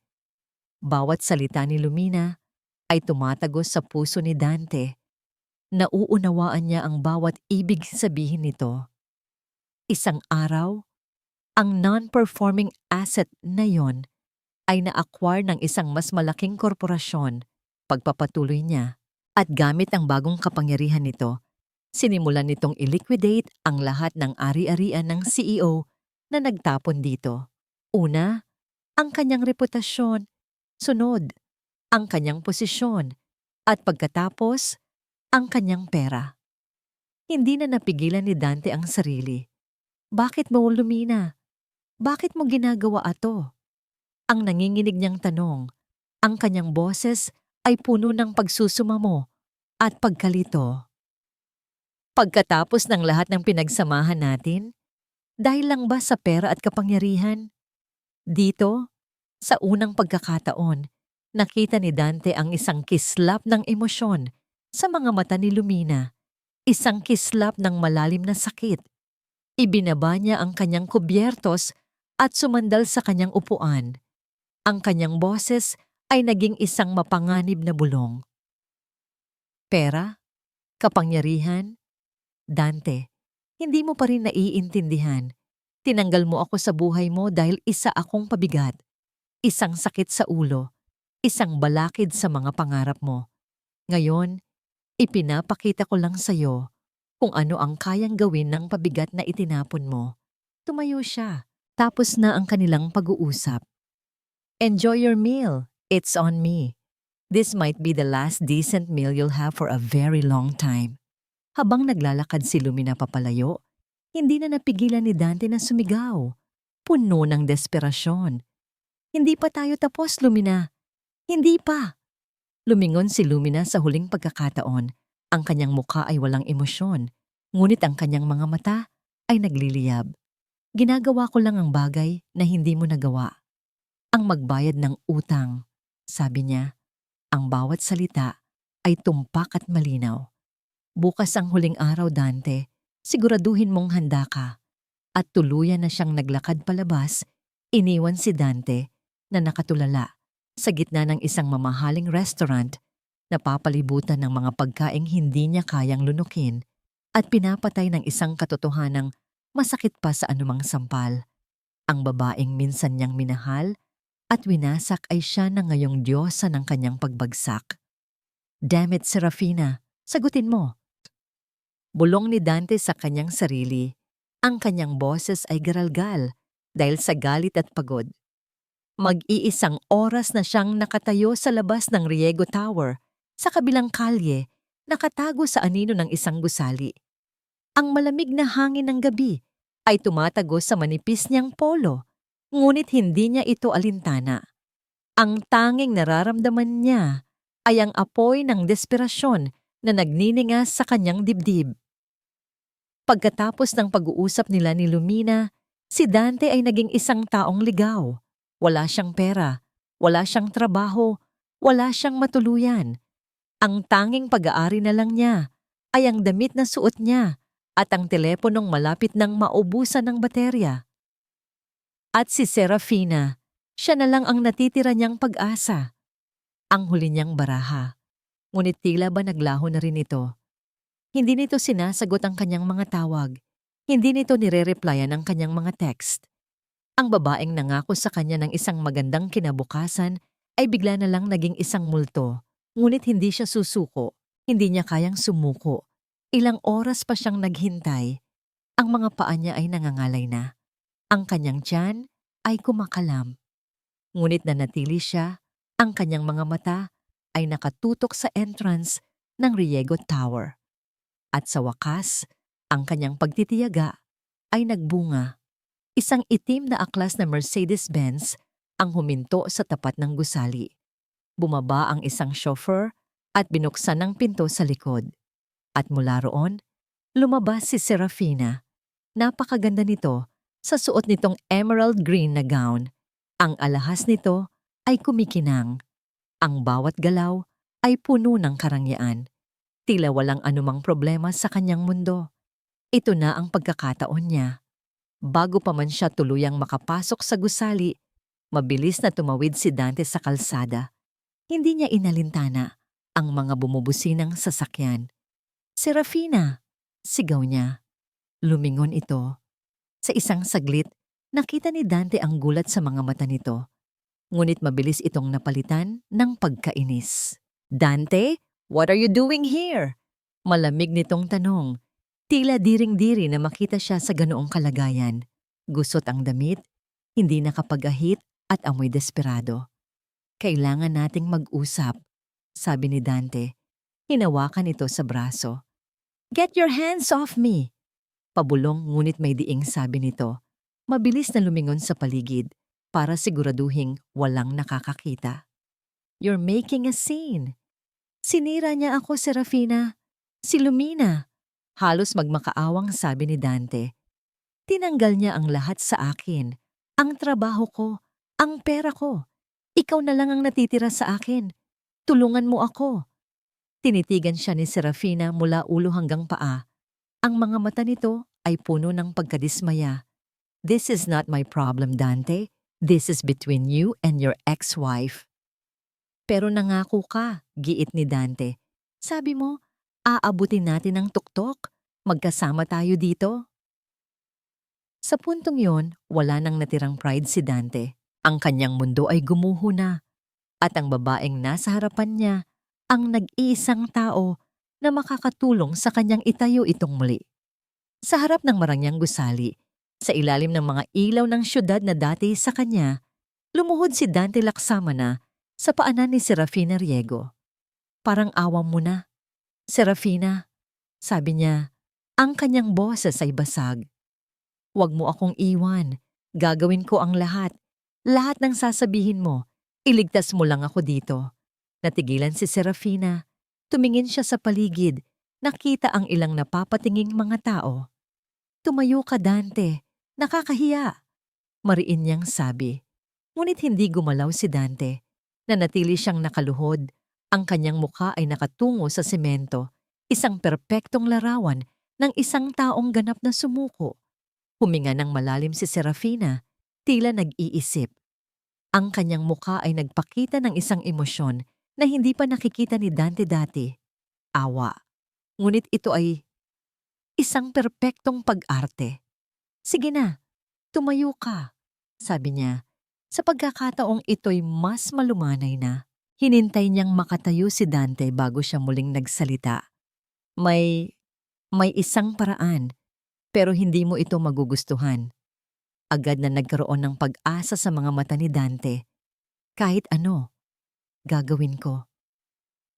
Bawat salita ni Lumina ay tumatagos sa puso ni Dante. Nauunawaan niya ang bawat ibig sabihin nito. Isang araw, ang non-performing asset na yon ay na-acquire ng isang mas malaking korporasyon. Pagpapatuloy niya at gamit ang bagong kapangyarihan nito, sinimulan nitong i-liquidate ang lahat ng ari-arian ng CEO na nagtapon dito. Una, ang kanyang reputasyon. Sunod, ang kanyang posisyon. At pagkatapos, ang kanyang pera. Hindi na napigilan ni Dante ang sarili. Bakit mo, Lumina? Bakit mo ginagawa ito? Ang nanginginig niyang tanong. Ang kanyang boses ay puno ng pagsusumamo at pagkalito. Pagkatapos ng lahat ng pinagsamahan natin, dahil lang ba sa pera at kapangyarihan? Dito, sa unang pagkakataon, nakita ni Dante ang isang kislap ng emosyon sa mga mata ni Lumina. Isang kislap ng malalim na sakit. Ibinaba niya ang kanyang kubyertos at sumandal sa kanyang upuan. Ang kanyang boses ay naging isang mapanganib na bulong. Pera? Kapangyarihan? Dante, hindi mo pa rin naiintindihan. Tinanggal mo ako sa buhay mo dahil isa akong pabigat. Isang sakit sa ulo. Isang balakid sa mga pangarap mo. Ngayon, ipinapakita ko lang sa'yo kung ano ang kayang gawin ng pabigat na itinapon mo. Tumayo siya. Tapos na ang kanilang pag-uusap. Enjoy your meal. It's on me. This might be the last decent meal you'll have for a very long time. Habang naglalakad si Lumina papalayo, hindi na napigilan ni Dante na sumigaw. Puno ng desperasyon. Hindi pa tayo tapos, Lumina. Hindi pa. Lumingon si Lumina sa huling pagkakataon. Ang kanyang mukha ay walang emosyon, ngunit ang kanyang mga mata ay nagliliyab. Ginagawa ko lang ang bagay na hindi mo nagawa. Ang magbayad ng utang, sabi niya. Ang bawat salita ay tumpak at malinaw. Bukas ang huling araw, Dante. Siguraduhin mong handa ka. At tuluyan na siyang naglakad palabas, iniwan si Dante na nakatulala sa gitna ng isang mamahaling restaurant na papalibutan ng mga pagkaing hindi niya kayang lunukin at pinapatay ng isang katotohanang masakit pa sa anumang sampal. Ang babaeng minsan niyang minahal at winasak ay siya na ngayong diyosa ng kanyang pagbagsak. Damn it, Serafina, sagutin mo. Bulong ni Dante sa kanyang sarili. Ang kanyang boses ay garalgal dahil sa galit at pagod. Mag-iisang oras na siyang nakatayo sa labas ng Riego Tower, sa kabilang kalye, nakatago sa anino ng isang gusali. Ang malamig na hangin ng gabi ay tumatago sa manipis niyang polo, ngunit hindi niya ito alintana. Ang tanging nararamdaman niya ay ang apoy ng desperasyon na nagniningas sa kanyang dibdib. Pagkatapos ng pag-uusap nila ni Lumina, si Dante ay naging isang taong ligaw. Wala siyang pera, wala siyang trabaho, wala siyang matuluyan. Ang tanging pag-aari na lang niya ay ang damit na suot niya at ang teleponong malapit nang maubusan ng baterya. At si Serafina, siya na lang ang natitira niyang pag-asa. Ang huli niyang baraha. Ngunit tila ba naglaho na rin ito. Hindi nito sinasagot ang kanyang mga tawag. Hindi nito nire-replyan ang kanyang mga text. Ang babaeng nangako sa kanya ng isang magandang kinabukasan ay bigla na lang naging isang multo. Ngunit hindi siya susuko. Hindi niya kayang sumuko. Ilang oras pa siyang naghintay. Ang mga paa niya ay nangangalay na. Ang kanyang tiyan ay kumakalam. Ngunit nanatili siya. Ang kanyang mga mata ay nakatutok sa entrance ng Riego Tower. At sa wakas, ang kanyang pagtitiyaga ay nagbunga. Isang itim na aklas na Mercedes-Benz ang huminto sa tapat ng gusali. Bumaba ang isang chauffeur at binuksan ang pinto sa likod. At mula roon, lumabas si Serafina. Napakaganda nito sa suot nitong emerald green na gown. Ang alahas nito ay kumikinang. Ang bawat galaw ay puno ng karangyaan. Tila walang anumang problema sa kanyang mundo. Ito na ang pagkakataon niya. Bago pa man siya tuluyang makapasok sa gusali, mabilis na tumawid si Dante sa kalsada. Hindi niya inalintana ang mga bumubusinang sasakyan. Serafina! Sigaw niya. Lumingon ito. Sa isang saglit, nakita ni Dante ang gulat sa mga mata nito. Ngunit mabilis itong napalitan ng pagkainis. "Dante, what are you doing here?" Malamig nitong tanong. Tila diring-diri na makita siya sa ganoong kalagayan. Gusot ang damit, hindi nakapag-ahit at amoy desperado. "Kailangan nating mag-usap," sabi ni Dante. Hinawakan ito sa braso. "Get your hands off me!" Pabulong ngunit may diing sabi nito. Mabilis na lumingon sa paligid para siguraduhing walang nakakakita. "You're making a scene." "Sinira niya ako, Serafina. Si Lumina." Halos magmakaawang sabi ni Dante. "Tinanggal niya ang lahat sa akin. Ang trabaho ko, ang pera ko. Ikaw na lang ang natitira sa akin. Tulungan mo ako." Tinitigan siya ni Serafina mula ulo hanggang paa. Ang mga mata nito ay puno ng pagkadismaya. "This is not my problem, Dante. This is between you and your ex-wife." "Pero nangako ka," giit ni Dante. "Sabi mo, aabutin natin ang tuktok. Magkasama tayo dito." Sa puntong yon, wala nang natirang pride si Dante. Ang kanyang mundo ay gumuho na. At ang babaeng nasa harapan niya, ang nag-iisang tao na makakatulong sa kanyang itayo itong muli. Sa harap ng marangyang gusali, sa ilalim ng mga ilaw ng syudad na dati sa kanya, lumuhod si Dante Laksamana sa paanan ni Serafina Riego. "Parang awa mo na, Serafina," sabi niya. Ang kanyang boses ay basag. "Huwag mo akong iwan. Gagawin ko ang lahat. Lahat ng sasabihin mo. Iligtas mo lang ako dito." Natigilan si Serafina. Tumingin siya sa paligid. Nakita ang ilang napapatinging mga tao. "Tumayo ka, Dante. Nakakahiya," mariin niyang sabi. Ngunit hindi gumalaw si Dante. Nanatili siyang nakaluhod. Ang kanyang mukha ay nakatungo sa semento. Isang perpektong larawan ng isang taong ganap na sumuko. Huminga ng malalim si Serafina, tila nag-iisip. Ang kanyang mukha ay nagpakita ng isang emosyon na hindi pa nakikita ni Dante dati. Awa. Ngunit ito ay isang perpektong pag-arte. "Sige na, tumayo ka," sabi niya. Sa pagkakataong ito'y mas malumanay na. Hinintay niyang makatayo si Dante bago siya muling nagsalita. May isang paraan, pero hindi mo ito magugustuhan." Agad na nagkaroon ng pag-asa sa mga mata ni Dante. "Kahit ano, gagawin ko."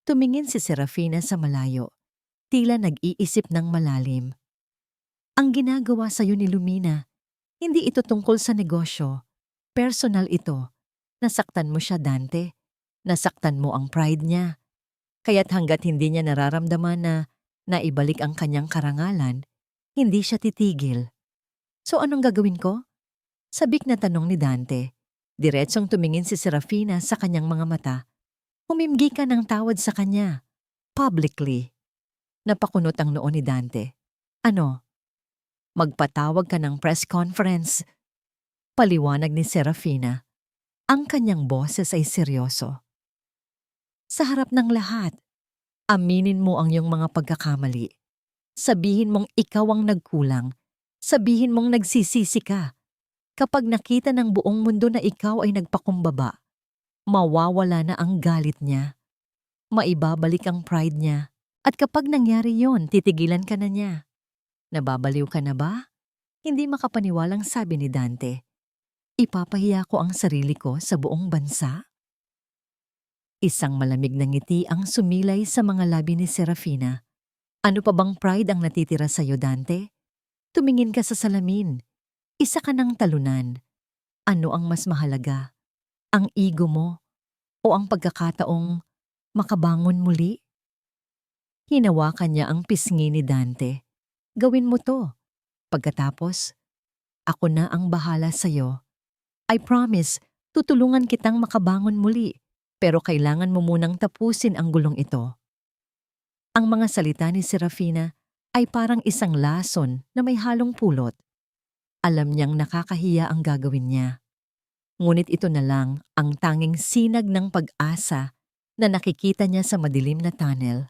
Tumingin si Serafina sa malayo, tila nag-iisip ng malalim. "Ang ginagawa sa'yo ni Lumina, hindi ito tungkol sa negosyo. Personal ito. Nasaktan mo siya, Dante. Nasaktan mo ang pride niya. Kaya't hanggat hindi niya nararamdaman na naibalik ang kanyang karangalan, hindi siya titigil." "So anong gagawin ko?" Sabik na tanong ni Dante. Diretsong tumingin si Serafina sa kanyang mga mata. Humimgi ka ng tawad sa kanya. Publicly. Napakunot ang noo ni Dante. "Ano? Magpatawag ka ng press conference?" Paliwanag ni Serafina. Ang kanyang boses ay seryoso. "Sa harap ng lahat, aminin mo ang iyong mga pagkakamali. Sabihin mong ikaw ang nagkulang. Sabihin mong nagsisisi ka. Kapag nakita ng buong mundo na ikaw ay nagpakumbaba, mawawala na ang galit niya. Maibabalik ang pride niya. At kapag nangyari yon, titigilan ka na niya." "Nababaliw ka na ba?" Hindi makapaniwalang sabi ni Dante. "Ipapahiya ko ang sarili ko sa buong bansa?" Isang malamig na ngiti ang sumilay sa mga labi ni Serafina. "Ano pa bang pride ang natitira sa'yo, Dante? Tumingin ka sa salamin. Isa ka ng talunan. Ano ang mas mahalaga? Ang ego mo o ang pagkakataong makabangon muli?" Hinawakan niya ang pisngi ni Dante. "Gawin mo to. Pagkatapos, ako na ang bahala sa'yo. I promise, tutulungan kitang makabangon muli. Pero kailangan mo munang tapusin ang gulong ito." Ang mga salita ni Serafina ay parang isang lason na may halong pulot. Alam niyang nakakahiya ang gagawin niya. Ngunit ito na lang ang tanging sinag ng pag-asa na nakikita niya sa madilim na tunnel.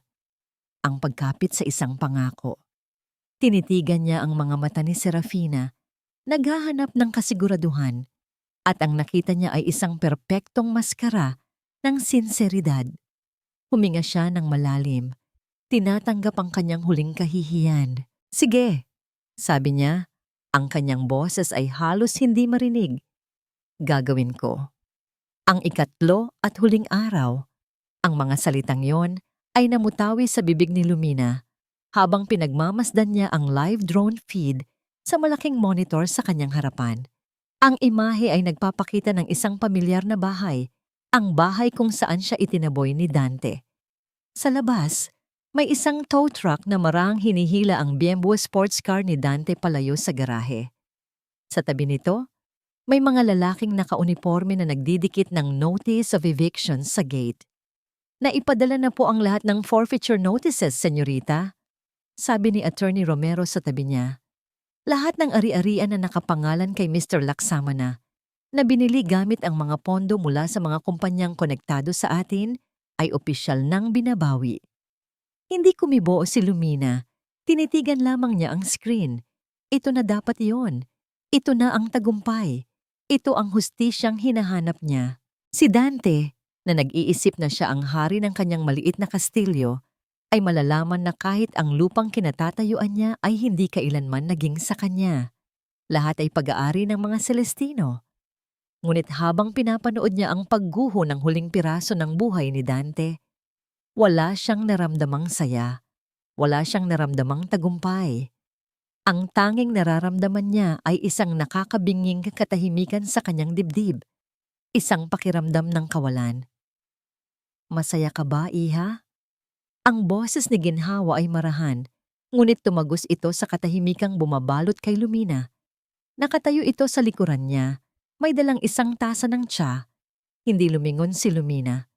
Ang pagkapit sa isang pangako. Tinitigan niya ang mga mata ni Serafina Naghahanap ng kasiguraduhan at ang nakita niya ay isang perpektong maskara ng sinseridad. Huminga siya ng malalim. Tinatanggap ang kanyang huling kahihiyan. Sige, sabi niya, ang kanyang boses ay halos hindi marinig. Gagawin ko. Ang ikatlo at huling araw, ang mga salitang yon ay namutawi sa bibig ni Lumina habang pinagmamasdan niya ang live drone feed sa malaking monitor sa kanyang harapan. Ang imahe ay nagpapakita ng isang pamilyar na bahay, ang bahay kung saan siya itinaboy ni Dante. Sa labas, may isang tow truck na marahang hinihila ang BMW sports car ni Dante palayo sa garahe. Sa tabi nito, may mga lalaking nakauniforme na nagdidikit ng notice of eviction sa gate. Naipadala na po ang lahat ng forfeiture notices, senyorita, sabi ni Attorney Romero sa tabi niya. Lahat ng ari-arian na nakapangalan kay Mr. Laksamana na binili gamit ang mga pondo mula sa mga kumpanyang konektado sa atin ay opisyal nang binabawi. Hindi kumibo si Lumina. Tinitigan lamang niya ang screen. Ito na dapat yon. Ito na ang tagumpay. Ito ang hustisyang hinahanap niya. Si Dante, na nag-iisip na siya ang hari ng kanyang maliit na kastilyo, ay malalaman na kahit ang lupang kinatatayuan niya ay hindi kailanman naging sa kanya. Lahat ay pag-aari ng mga Celestino. Ngunit habang pinapanood niya ang pagguho ng huling piraso ng buhay ni Dante, wala siyang naramdamang saya. Wala siyang naramdamang tagumpay. Ang tanging nararamdaman niya ay isang nakakabinging katahimikan sa kanyang dibdib. Isang pakiramdam ng kawalan. Masaya ka ba, Iha? Ang boses ni Ginhawa ay marahan, ngunit tumagos ito sa katahimikang bumabalot kay Lumina. Nakatayo ito sa likuran niya, may dalang isang tasa ng tsa. Hindi lumingon si Lumina.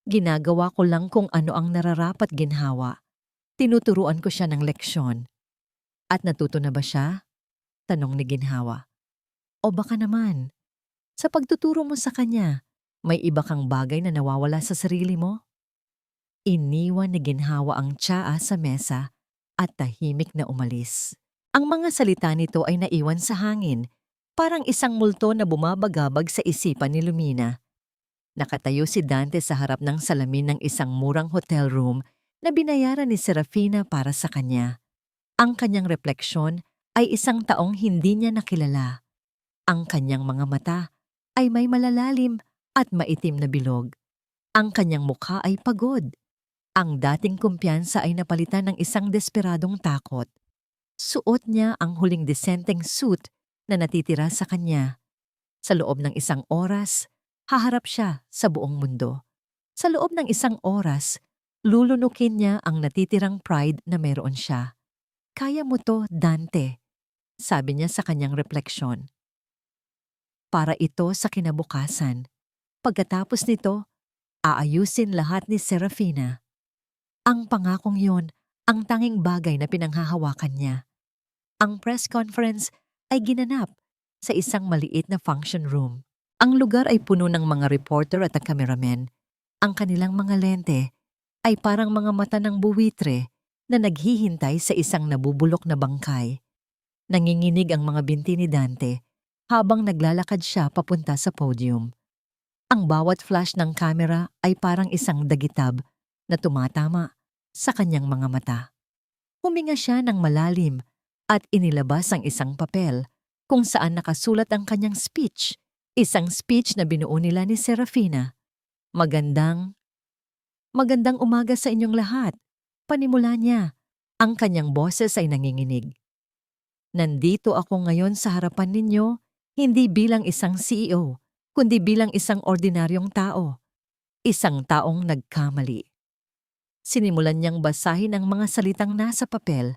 Ginagawa ko lang kung ano ang nararapat, Ginhawa. Tinuturuan ko siya ng leksyon. At natuto na ba siya? Tanong ni Ginhawa. O baka naman, sa pagtuturo mo sa kanya, may iba kang bagay na nawawala sa sarili mo? Iniwan ni Ginhawa ang tsaa sa mesa at tahimik na umalis. Ang mga salita nito ay naiwan sa hangin, parang isang multo na bumabagabag sa isipan ni Lumina. Nakatayo si Dante sa harap ng salamin ng isang murang hotel room na binayaran ni Serafina para sa kanya. Ang kanyang refleksyon ay isang taong hindi niya nakilala. Ang kanyang mga mata ay may malalalim at maitim na bilog. Ang kanyang mukha ay pagod. Ang dating kumpiyansa ay napalitan ng isang desperadong takot. Suot niya ang huling disenteng suit na natitira sa kanya. Sa loob ng isang oras, haharap siya sa buong mundo. Sa loob ng isang oras, lulunukin niya ang natitirang pride na meron siya. Kaya mo to, Dante, sabi niya sa kanyang refleksyon. Para ito sa kinabukasan. Pagkatapos nito, aayusin lahat ni Serafina. Ang pangakong yon, ang tanging bagay na pinanghahawakan niya. Ang press conference ay ginanap sa isang maliit na function room. Ang lugar ay puno ng mga reporter at cameramen. Ang kanilang mga lente ay parang mga mata ng buwitre na naghihintay sa isang nabubulok na bangkay. Nanginginig ang mga binti ni Dante habang naglalakad siya papunta sa podium. Ang bawat flash ng camera ay parang isang dagitab na tumatama sa kanyang mga mata. Huminga siya ng malalim at inilabas ang isang papel kung saan nakasulat ang kanyang speech, isang speech na binuo nila ni Serafina. Magandang umaga sa inyong lahat. Panimula niya, ang kanyang boses ay nanginginig. Nandito ako ngayon sa harapan ninyo, hindi bilang isang CEO, kundi bilang isang ordinaryong tao. Isang taong nagkamali. Sinimulan niyang basahin ang mga salitang nasa papel.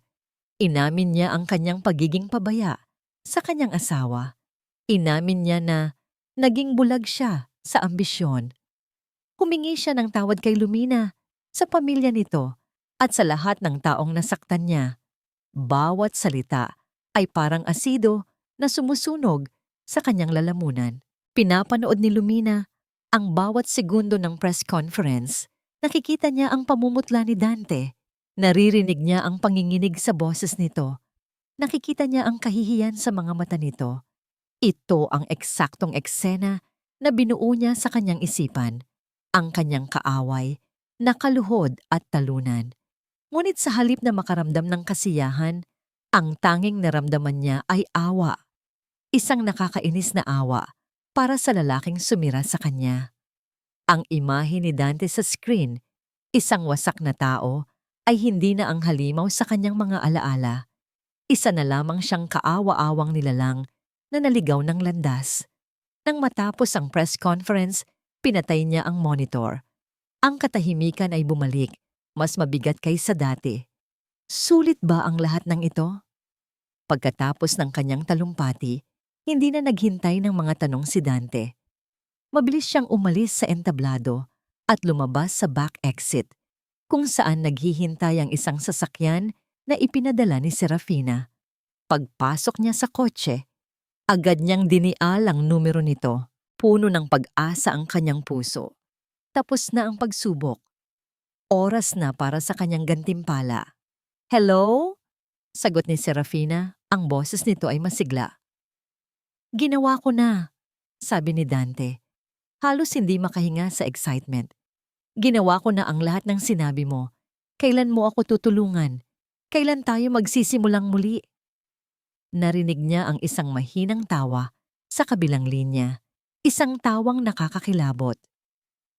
Inamin niya ang kanyang pagiging pabaya sa kanyang asawa. Inamin niya na naging bulag siya sa ambisyon. Humingi siya ng tawad kay Lumina, sa pamilya nito, at sa lahat ng taong nasaktan niya. Bawat salita ay parang asido na sumusunog sa kanyang lalamunan. Pinapanood ni Lumina ang bawat segundo ng press conference. Nakikita niya ang pamumutla ni Dante. Naririnig niya ang panginginig sa boses nito. Nakikita niya ang kahihiyan sa mga mata nito. Ito ang eksaktong eksena na binuo niya sa kanyang isipan, ang kanyang kaaway, nakaluhod at talunan. Ngunit sa halip na makaramdam ng kasiyahan, ang tanging naramdaman niya ay awa. Isang nakakainis na awa para sa lalaking sumira sa kanya. Ang imahe ni Dante sa screen, isang wasak na tao, ay hindi na ang halimaw sa kanyang mga alaala. Isa na lamang siyang kaawa-awang nilalang na naligaw ng landas. Nang matapos ang press conference, pinatay niya ang monitor. Ang katahimikan ay bumalik, mas mabigat kaysa dati. Sulit ba ang lahat ng ito? Pagkatapos ng kanyang talumpati, hindi na naghintay ng mga tanong si Dante. Mabilis siyang umalis sa entablado at lumabas sa back exit, kung saan naghihintay ang isang sasakyan na ipinadala ni Serafina. Pagpasok niya sa kotse, agad niyang dinial ang numero nito. Puno ng pag-asa ang kanyang puso. Tapos na ang pagsubok. Oras na para sa kanyang gantimpala. "Hello?" Sagot ni Serafina, ang boses nito ay masigla. "Ginawa ko na," sabi ni Dante. Halos hindi makahinga sa excitement. "Ginawa ko na ang lahat ng sinabi mo. Kailan mo ako tutulungan? Kailan tayo magsisimulang muli?" Narinig niya ang isang mahinang tawa sa kabilang linya. Isang tawang nakakakilabot.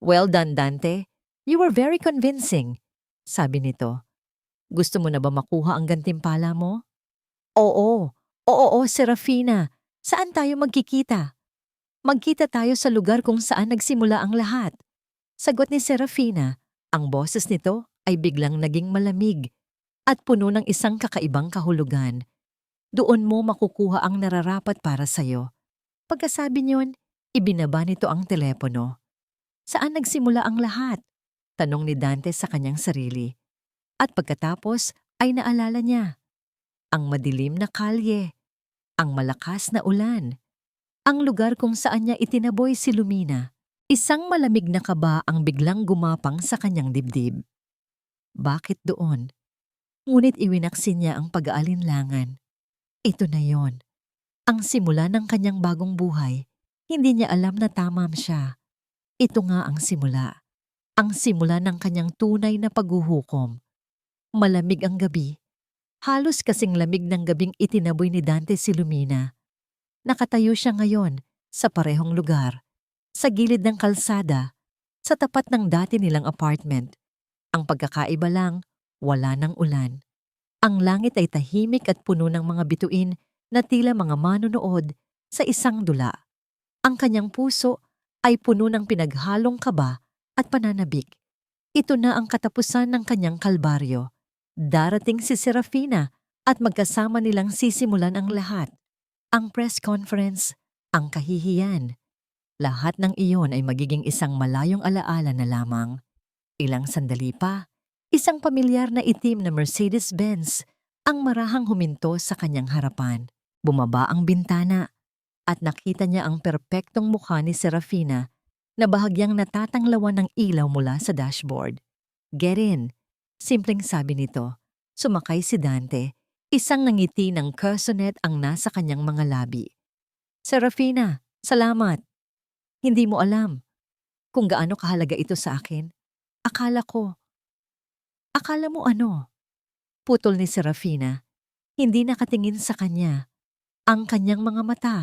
"Well done, Dante. You were very convincing," sabi nito. "Gusto mo na ba makuha ang gantimpala mo?" Oo, Serafina. Saan tayo magkikita?" "Magkita tayo sa lugar kung saan nagsimula ang lahat." Sagot ni Serafina. Ang boses nito ay biglang naging malamig at puno ng isang kakaibang kahulugan. "Doon mo makukuha ang nararapat para sa'yo." Pagkasabi niyon, ibinaba nito ang telepono. Saan nagsimula ang lahat? Tanong ni Dante sa kanyang sarili. At pagkatapos ay naalala niya. Ang madilim na kalye, ang malakas na ulan, ang lugar kung saan niya itinaboy si Lumina. Isang malamig na kaba ang biglang gumapang sa kanyang dibdib. Bakit doon? Ngunit iwinaksin niya ang pag-aalinlangan. Ito na yon. Ang simula ng kanyang bagong buhay. Hindi niya alam na tama siya. Ito nga ang simula. Ang simula ng kanyang tunay na paghuhukom. Malamig ang gabi. Halos kasing lamig ng gabing itinaboy ni Dante si Lumina. Nakatayo siya ngayon sa parehong lugar, sa gilid ng kalsada, sa tapat ng dati nilang apartment. Ang pagkakaiba lang, wala ng ulan. Ang langit ay tahimik at puno ng mga bituin na tila mga manonood sa isang dula. Ang kanyang puso ay puno ng pinaghalong kaba at pananabik. Ito na ang katapusan ng kanyang kalbaryo. Darating si Serafina at magkasama nilang sisimulan ang lahat. Ang press conference, ang kahihiyan. Lahat ng iyon ay magiging isang malayong alaala na lamang. Ilang sandali pa, isang pamilyar na itim na Mercedes-Benz ang marahang huminto sa kanyang harapan. Bumaba ang bintana at nakita niya ang perpektong mukha ni Serafina na bahagyang natatanglawan ng ilaw mula sa dashboard. "Get in," simpleng sabi nito. Sumakay si Dante. Isang nangiti ng cursonet ang nasa kanyang mga labi. "Serafina, salamat. Hindi mo alam kung gaano kahalaga ito sa akin. Akala ko." "Akala mo ano?" Putol ni Serafina. Hindi nakatingin sa kanya. Ang kanyang mga mata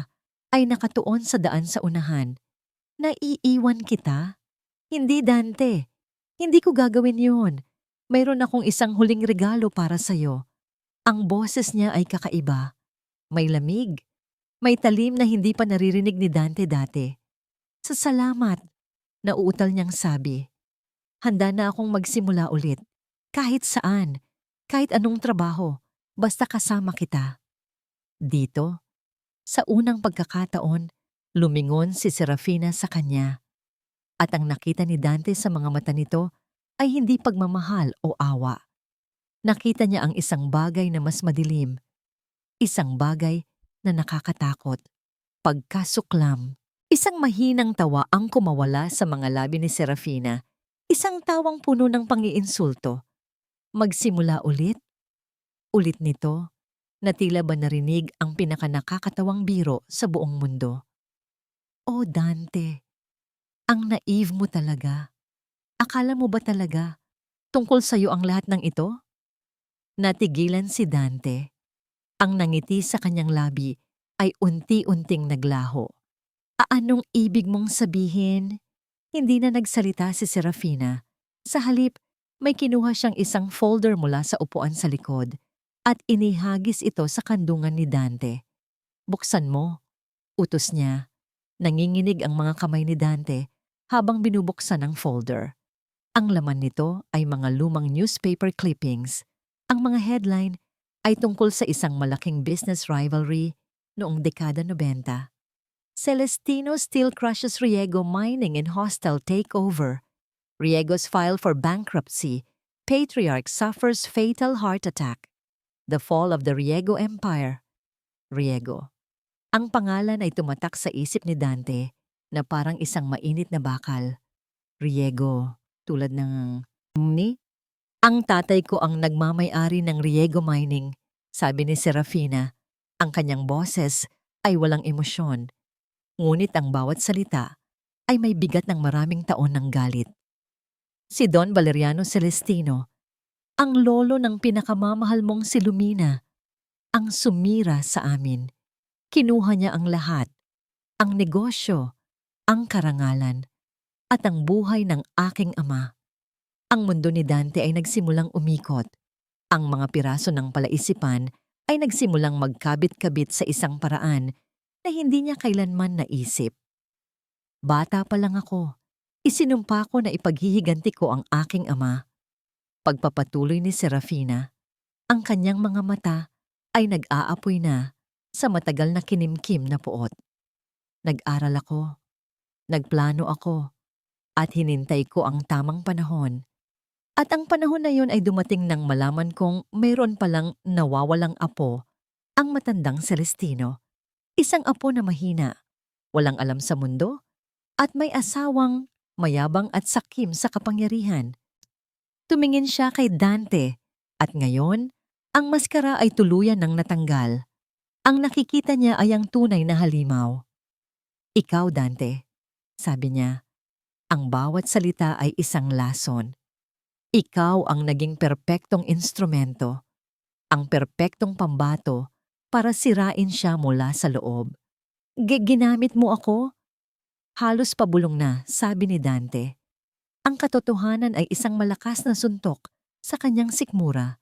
ay nakatuon sa daan sa unahan. "Naiiwan kita?" "Hindi, Dante. Hindi ko gagawin yun. Mayroon akong isang huling regalo para sa'yo." Ang boses niya ay kakaiba. May lamig. May talim na hindi pa naririnig ni Dante dati. "Salamat," nauutal niyang sabi. "Handa na akong magsimula ulit. Kahit saan. Kahit anong trabaho. Basta kasama kita." Dito, sa unang pagkakataon, lumingon si Serafina sa kanya. At ang nakita ni Dante sa mga mata nito ay hindi pagmamahal o awa. Nakita niya ang isang bagay na mas madilim. Isang bagay na nakakatakot. Pagkasuklam. Isang mahinang tawa ang kumawala sa mga labi ni Serafina. Isang tawang puno ng pang-iinsulto. Magsimula ulit? Ulit nito, na tila ba narinig ang pinakanakakatawang biro sa buong mundo. Oh Dante, ang naive mo talaga. Akala mo ba talaga tungkol sa'yo ang lahat ng ito? Natigilan si Dante. Ang nangiti sa kanyang labi ay unti-unting naglaho. Anong ibig mong sabihin? Hindi na nagsalita si Serafina. Sa halip, may kinuha siyang isang folder mula sa upuan sa likod at inihagis ito sa kandungan ni Dante. Buksan mo, utos niya. Nanginginig ang mga kamay ni Dante habang binubuksan ang folder. Ang laman nito ay mga lumang newspaper clippings. Ang mga headline ay tungkol sa isang malaking business rivalry noong dekada 90. Celestino still crushes Riego mining in hostile takeover. Riego's file for bankruptcy. Patriarch suffers fatal heart attack. The fall of the Riego Empire. Riego. Ang pangalan ay tumatak sa isip ni Dante na parang isang mainit na bakal. Riego, tulad ng ni? Ang tatay ko ang nagmamay-ari ng Riego Mining, sabi ni Serafina. Ang kanyang boses ay walang emosyon. Ngunit ang bawat salita ay may bigat ng maraming taon ng galit. Si Don Valeriano Celestino, ang lolo ng pinakamamahal mong si Lumina, ang sumira sa amin. Kinuha niya ang lahat, ang negosyo, ang karangalan, at ang buhay ng aking ama. Ang mundo ni Dante ay nagsimulang umikot. Ang mga piraso ng palaisipan ay nagsimulang magkabit-kabit sa isang paraan na hindi niya kailanman naisip. Bata pa lang ako, isinumpa ko na ipaghihiganti ko ang aking ama. Pagpapatuloy ni Serafina, ang kanyang mga mata ay nag-aapoy na sa matagal na kinimkim na puot. Nag-aral ako, nagplano ako, at hinintay ko ang tamang panahon. At ang panahon na yun ay dumating nang malaman kong mayroon palang nawawalang apo, ang matandang Celestino. Isang apo na mahina, walang alam sa mundo, at may asawang mayabang at sakim sa kapangyarihan. Tumingin siya kay Dante, at ngayon, ang maskara ay tuluyan ng natanggal. Ang nakikita niya ay ang tunay na halimaw. Ikaw, Dante, sabi niya, ang bawat salita ay isang lason. Ikaw ang naging perpektong instrumento, ang perpektong pambato para sirain siya mula sa loob. Ginamit mo ako? Halos pabulong na, sabi ni Dante. Ang katotohanan ay isang malakas na suntok sa kanyang sikmura.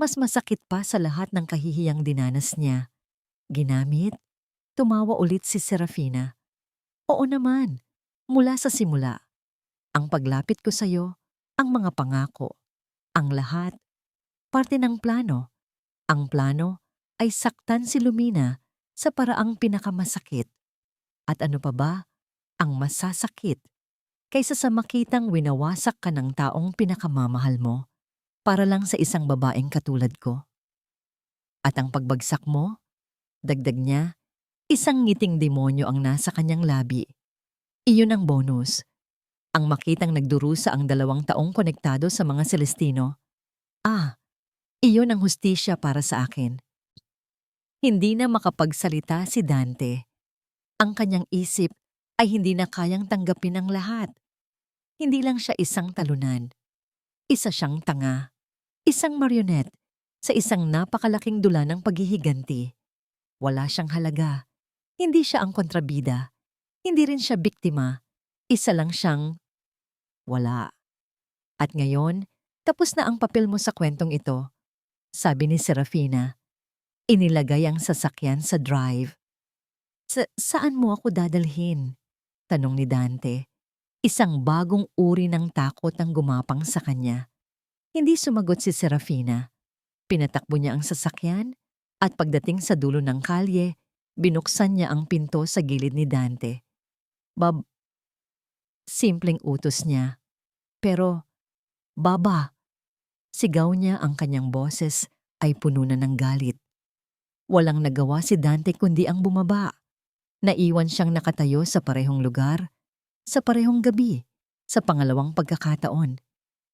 Mas masakit pa sa lahat ng kahihiyang dinanas niya. Ginamit? Tumawa ulit si Serafina. Oo naman, mula sa simula. Ang paglapit ko sa'yo, ang mga pangako, ang lahat, parte ng plano. Ang plano ay saktan si Lumina sa paraang pinakamasakit. At ano pa ba ang masasakit kaysa sa makitang winawasak ka ng taong pinakamamahal mo para lang sa isang babaeng katulad ko? At ang pagbagsak mo, dagdag niya, isang ngiting demonyo ang nasa kanyang labi. Iyon ang bonus. Ang makitang nagdurusa ang 2 taong konektado sa mga Celestino. Iyon ang hustisya para sa akin. Hindi na makapagsalita si Dante. Ang kanyang isip ay hindi na kayang tanggapin ang lahat. Hindi lang siya isang talunan. Isa siyang tanga. Isang marionette sa isang napakalaking dula ng paghihiganti. Wala siyang halaga. Hindi siya ang kontrabida. Hindi rin siya biktima. Isa lang siyang wala. At ngayon, tapos na ang papel mo sa kwentong ito, sabi ni Serafina. Inilagay ang sasakyan sa drive. Saan mo ako dadalhin? Tanong ni Dante. Isang bagong uri ng takot ang gumapang sa kanya. Hindi sumagot si Serafina. Pinatakbo niya ang sasakyan at pagdating sa dulo ng kalye, binuksan niya ang pinto sa gilid ni Dante. Simpleng utos niya. Pero, Baba, sigaw niya, ang kanyang boses ay puno na ng galit. Walang nagawa si Dante kundi ang bumaba. Naiwan siyang nakatayo sa parehong lugar, sa parehong gabi, sa pangalawang pagkakataon.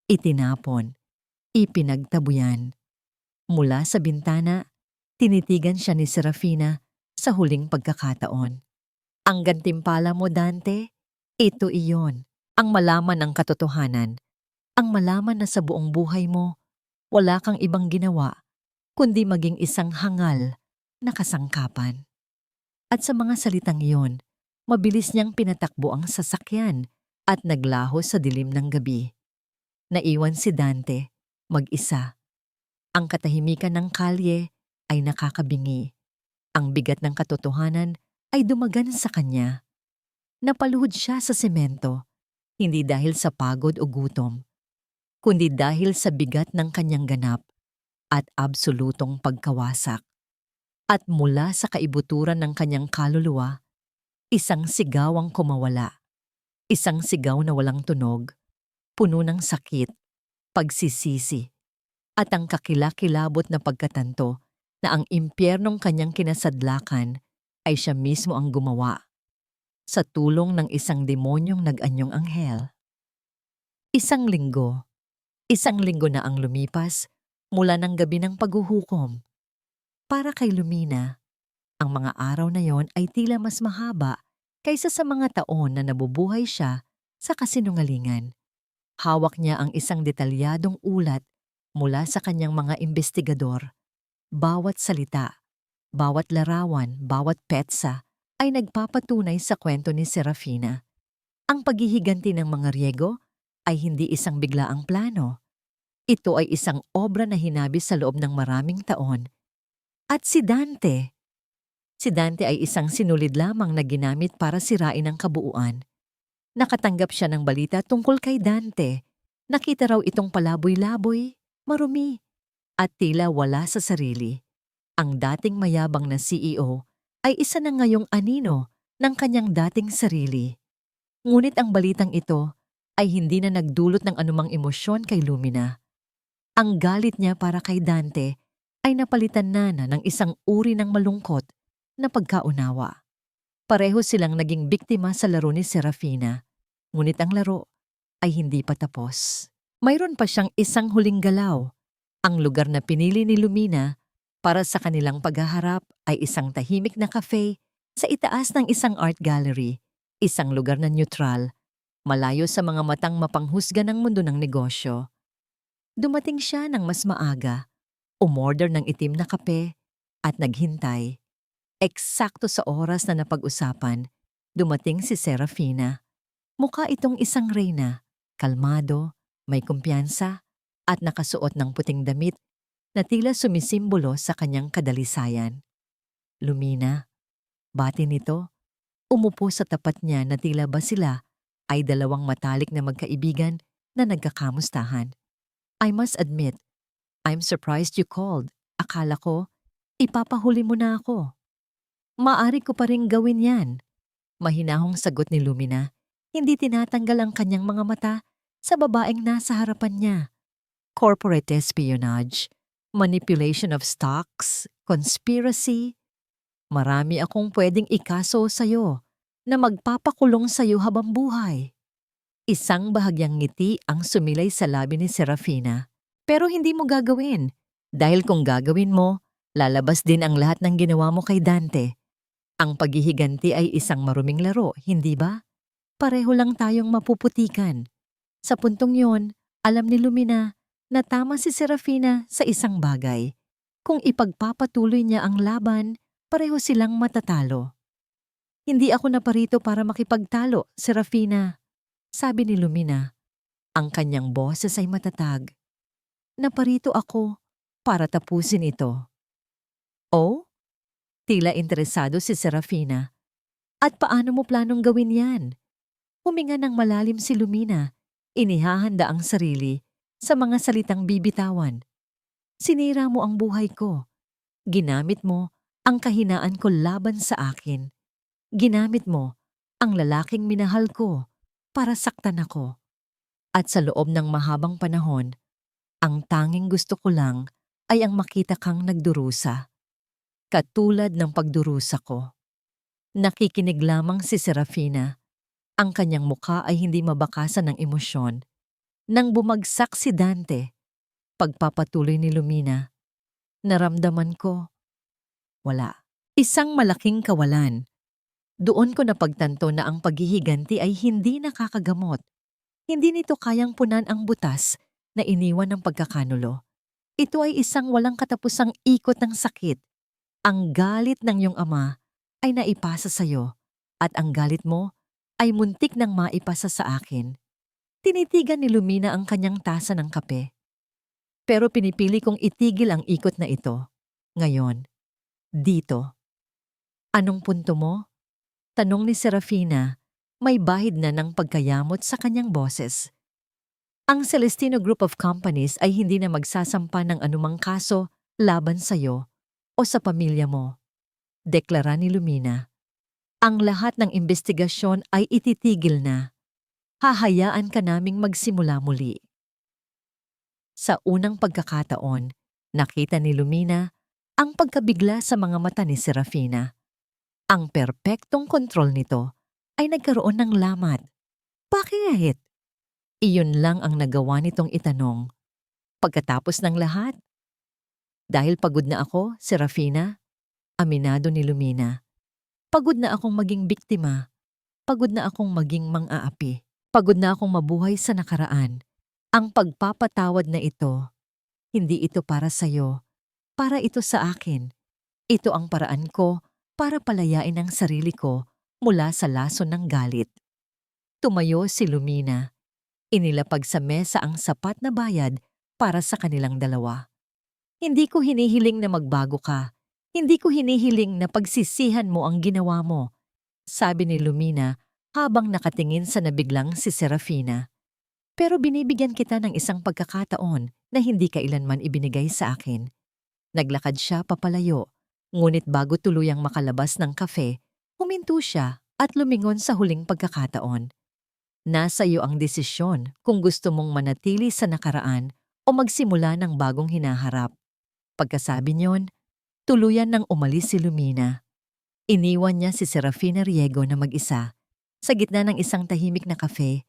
Itinapon, ipinagtabuyan. Mula sa bintana, Tinitigan siya ni Serafina sa huling pagkakataon. Ang gantimpala mo, Dante, ito iyon. Ang malaman ng katotohanan. Ang malaman na sa buong buhay mo, wala kang ibang ginawa kundi maging isang hangal na kasangkapan. At sa mga salitang iyon, mabilis niyang pinatakbo ang sasakyan at naglaho sa dilim ng gabi. Naiwan si Dante, mag-isa. Ang katahimikan ng kalye ay nakakabingi. Ang bigat ng katotohanan ay dumagan sa kanya. Napaluhod siya sa semento, hindi dahil sa pagod o gutom, kundi dahil sa bigat ng kanyang ganap at absolutong pagkawasak. At mula sa kaibuturan ng kanyang kaluluwa, isang sigaw ang kumawala. Isang sigaw na walang tunog, puno ng sakit, pagsisisi, at ang kakilakilabot na pagkatanto na ang impyernong kanyang kinasadlakan ay siya mismo ang gumawa sa tulong ng isang demonyong nag-anyong anghel. Isang linggo na ang lumipas mula ng gabi ng paghuhukom. Para kay Lumina, ang mga araw na yon ay tila mas mahaba kaysa sa mga taon na nabubuhay siya sa kasinungalingan. Hawak niya ang isang detalyadong ulat mula sa kanyang mga investigador. Bawat salita, bawat larawan, bawat petsa ay nagpapatunay sa kwento ni Serafina. Ang paghihiganti ng mga Riego ay hindi isang biglaang plano. Ito ay isang obra na hinabis sa loob ng maraming taon. At si Dante ay isang sinulid lamang na ginamit para sirain ang kabuuan. Nakatanggap siya ng balita tungkol kay Dante. Nakita raw itong palaboy-laboy, marumi, at tila wala sa sarili. Ang dating mayabang na CEO ay isa na ngayong anino ng kanyang dating sarili. Ngunit ang balitang ito ay hindi na nagdulot ng anumang emosyon kay Lumina. Ang galit niya para kay Dante ay napalitan na ng isang uri ng malungkot na pagkaunawa. Pareho silang naging biktima sa laro ni Serafina, ngunit ang laro ay hindi pa tapos. Mayroon pa siyang isang huling galaw. Ang lugar na pinili ni Lumina para sa kanilang paghaharap ay isang tahimik na cafe sa itaas ng isang art gallery, isang lugar na neutral, malayo sa mga matang mapanghusga ng mundo ng negosyo. Dumating siya ng mas maaga, umorder ng itim na kape at naghintay. Eksakto sa oras na napag-usapan, dumating si Serafina. Mukha itong isang reyna, kalmado, may kumpiyansa, at nakasuot ng puting damit na tila sumisimbolo sa kanyang kadalisayan. Lumina, bati nito, umupo sa tapat niya na tila ba sila ay dalawang matalik na magkaibigan na nagkakamustahan. I must admit, I'm surprised you called. Akala ko, ipapahuli mo na ako. Maari ko pa ring gawin yan. Mahinahong sagot ni Lumina, hindi tinatanggal ang kanyang mga mata sa babaeng nasa harapan niya. Corporate espionage, manipulation of stocks, conspiracy. Marami akong pwedeng ikaso sa'yo na magpapakulong sa'yo habang buhay. Isang bahagyang ngiti ang sumilay sa labi ni Serafina. Pero hindi mo gagawin. Dahil kung gagawin mo, lalabas din ang lahat ng ginawa mo kay Dante. Ang paghihiganti ay isang maruming laro, hindi ba? Pareho lang tayong mapuputikan. Sa puntong yon, alam ni Lumina na tama si Serafina sa isang bagay. Kung ipagpapatuloy niya ang laban, pareho silang matatalo. Hindi ako naparito para makipagtalo, Serafina, sabi ni Lumina. Ang kanyang boses ay matatag. Naparito ako para tapusin ito. Oh? Tila interesado si Serafina. At paano mo planong gawin yan? Huminga ng malalim si Lumina. Inihahanda ang sarili sa mga salitang bibitawan. Sinira mo ang buhay ko. Ginamit mo ang kahinaan ko laban sa akin. Ginamit mo ang lalaking minahal ko para saktan ako. At sa loob ng mahabang panahon, ang tanging gusto ko lang ay ang makita kang nagdurusa. Katulad ng pagdurusa ko. Nakikinig lamang si Serafina. Ang kanyang mukha ay hindi mabakasan ng emosyon. Nang bumagsak si Dante, pagpapatuloy ni Lumina, naramdaman ko Wala. Isang malaking kawalan. Doon ko napagtanto na ang paghihiganti ay hindi nakakagamot. Hindi nito kayang punan ang butas na iniwan ng pagkakanulo. Ito ay isang walang katapusang ikot ng sakit. Ang galit ng iyong ama ay naipasa sa iyo at ang galit mo ay muntik nang maipasa sa akin. Tinitigan ni Lumina ang kanyang tasa ng kape. Pero pinipili kong itigil ang ikot na ito. Ngayon, dito. Anong punto mo? Tanong ni Serafina, may bahid na ng pagkayamot sa kanyang boses. Ang Celestino Group of Companies ay hindi na magsasampa ng anumang kaso laban sa iyo o sa pamilya mo. Deklara ni Lumina. Ang lahat ng investigasyon ay ititigil na. Hahayaan ka naming magsimula muli. Sa unang pagkakataon, nakita ni Lumina ang pagkabigla sa mga mata ni Serafina. Ang perpektong kontrol nito ay nagkaroon ng lamat. Bakit? Iyon lang ang nagawa nitong itanong. Pagkatapos ng lahat, dahil pagod na ako, Serafina, aminado ni Lumina. Pagod na akong maging biktima. Pagod na akong maging mang-aapi. Pagod na akong mabuhay sa nakaraan. Ang pagpapatawad na ito, hindi ito para sa'yo. Para ito sa akin. Ito ang paraan ko para palayain ang sarili ko mula sa lason ng galit. Tumayo si Lumina. Inilapag sa mesa ang sapat na bayad para sa kanilang dalawa. Hindi ko hinihiling na magbago ka. Hindi ko hinihiling na pagsisihan mo ang ginawa mo, sabi ni Lumina habang nakatingin sa nabiglang si Serafina. Pero binibigyan kita ng isang pagkakataon na hindi kailanman ibinigay sa akin. Naglakad siya papalayo, ngunit bago tuluyang makalabas ng kafe, huminto siya at lumingon sa huling pagkakataon. Nasa iyo ang desisyon kung gusto mong manatili sa nakaraan o magsimula ng bagong hinaharap. Pagkasabi niyon, tuluyan nang umalis si Lumina. Iniwan niya si Serafina Riego na mag-isa sa gitna ng isang tahimik na kafe,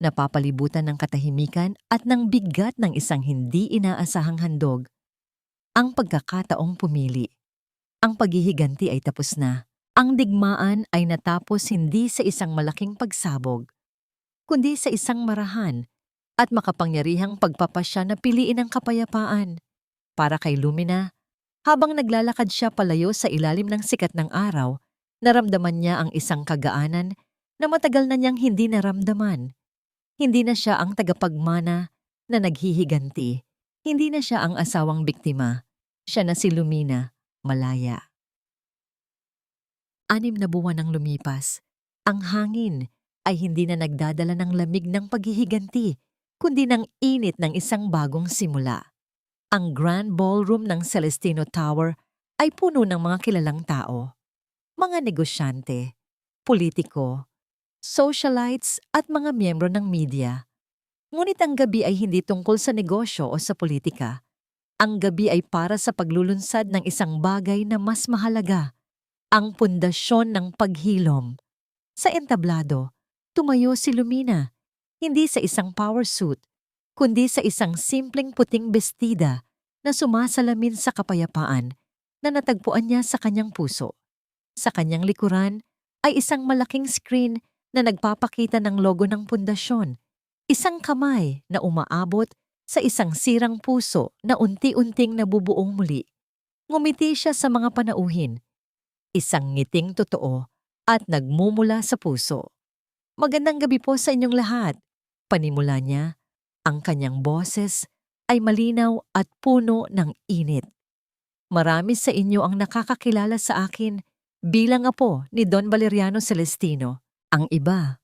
napapalibutan ng katahimikan at ng bigat ng isang hindi inaasahang handog. Ang pagkakataong pumili. Ang paghihiganti ay tapos na. Ang digmaan ay natapos hindi sa isang malaking pagsabog, kundi sa isang marahan at makapangyarihang pagpapasya na piliin ang kapayapaan. Para kay Lumina, habang naglalakad siya palayo sa ilalim ng sikat ng araw, naramdaman niya ang isang kagaanan na matagal na niyang hindi naramdaman. Hindi na siya ang tagapagmana na naghihiganti. Hindi na siya ang asawang biktima. Siya na si Lumina, malaya. 6 na buwan ang lumipas. Ang hangin ay hindi na nagdadala ng lamig ng paghihiganti, kundi ng init ng isang bagong simula. Ang Grand Ballroom ng Celestino Tower ay puno ng mga kilalang tao. Mga negosyante, politiko, socialites at mga miyembro ng media. Ngunit ang gabi ay hindi tungkol sa negosyo o sa politika. Ang gabi ay para sa paglulunsad ng isang bagay na mas mahalaga, ang pundasyon ng paghilom. Sa entablado, tumayo si Lumina, hindi sa isang power suit, kundi sa isang simpleng puting bestida na sumasalamin sa kapayapaan na natagpuan niya sa kanyang puso. Sa kanyang likuran ay isang malaking screen na nagpapakita ng logo ng pundasyon, isang kamay na umaabot sa isang sirang puso na unti-unting nabubuong muli. Ngumiti siya sa mga panauhin, isang ngiting totoo at nagmumula sa puso. Magandang gabi po sa inyong lahat. Panimula niya, ang kanyang boses ay malinaw at puno ng init. Marami sa inyo ang nakakakilala sa akin bilang apo ni Don Valeriano Celestino. Ang iba,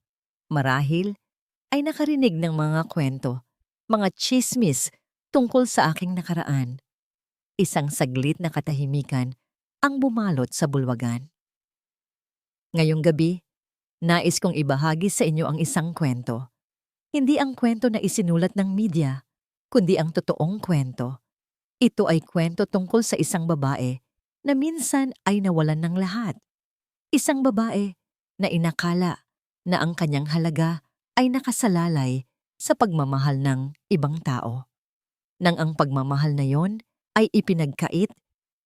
marahil, ay nakarinig ng mga kwento, mga tsismis tungkol sa aking nakaraan. Isang saglit na katahimikan ang bumalot sa bulwagan. Ngayong gabi, nais kong ibahagi sa inyo ang isang kwento. Hindi ang kwento na isinulat ng media, kundi ang totoong kwento. Ito ay kwento tungkol sa isang babae na minsan ay nawalan ng lahat. Isang babae na inakala na ang kanyang halaga ay nakasalalay sa pagmamahal ng ibang tao. Nang ang pagmamahal na yon ay ipinagkait,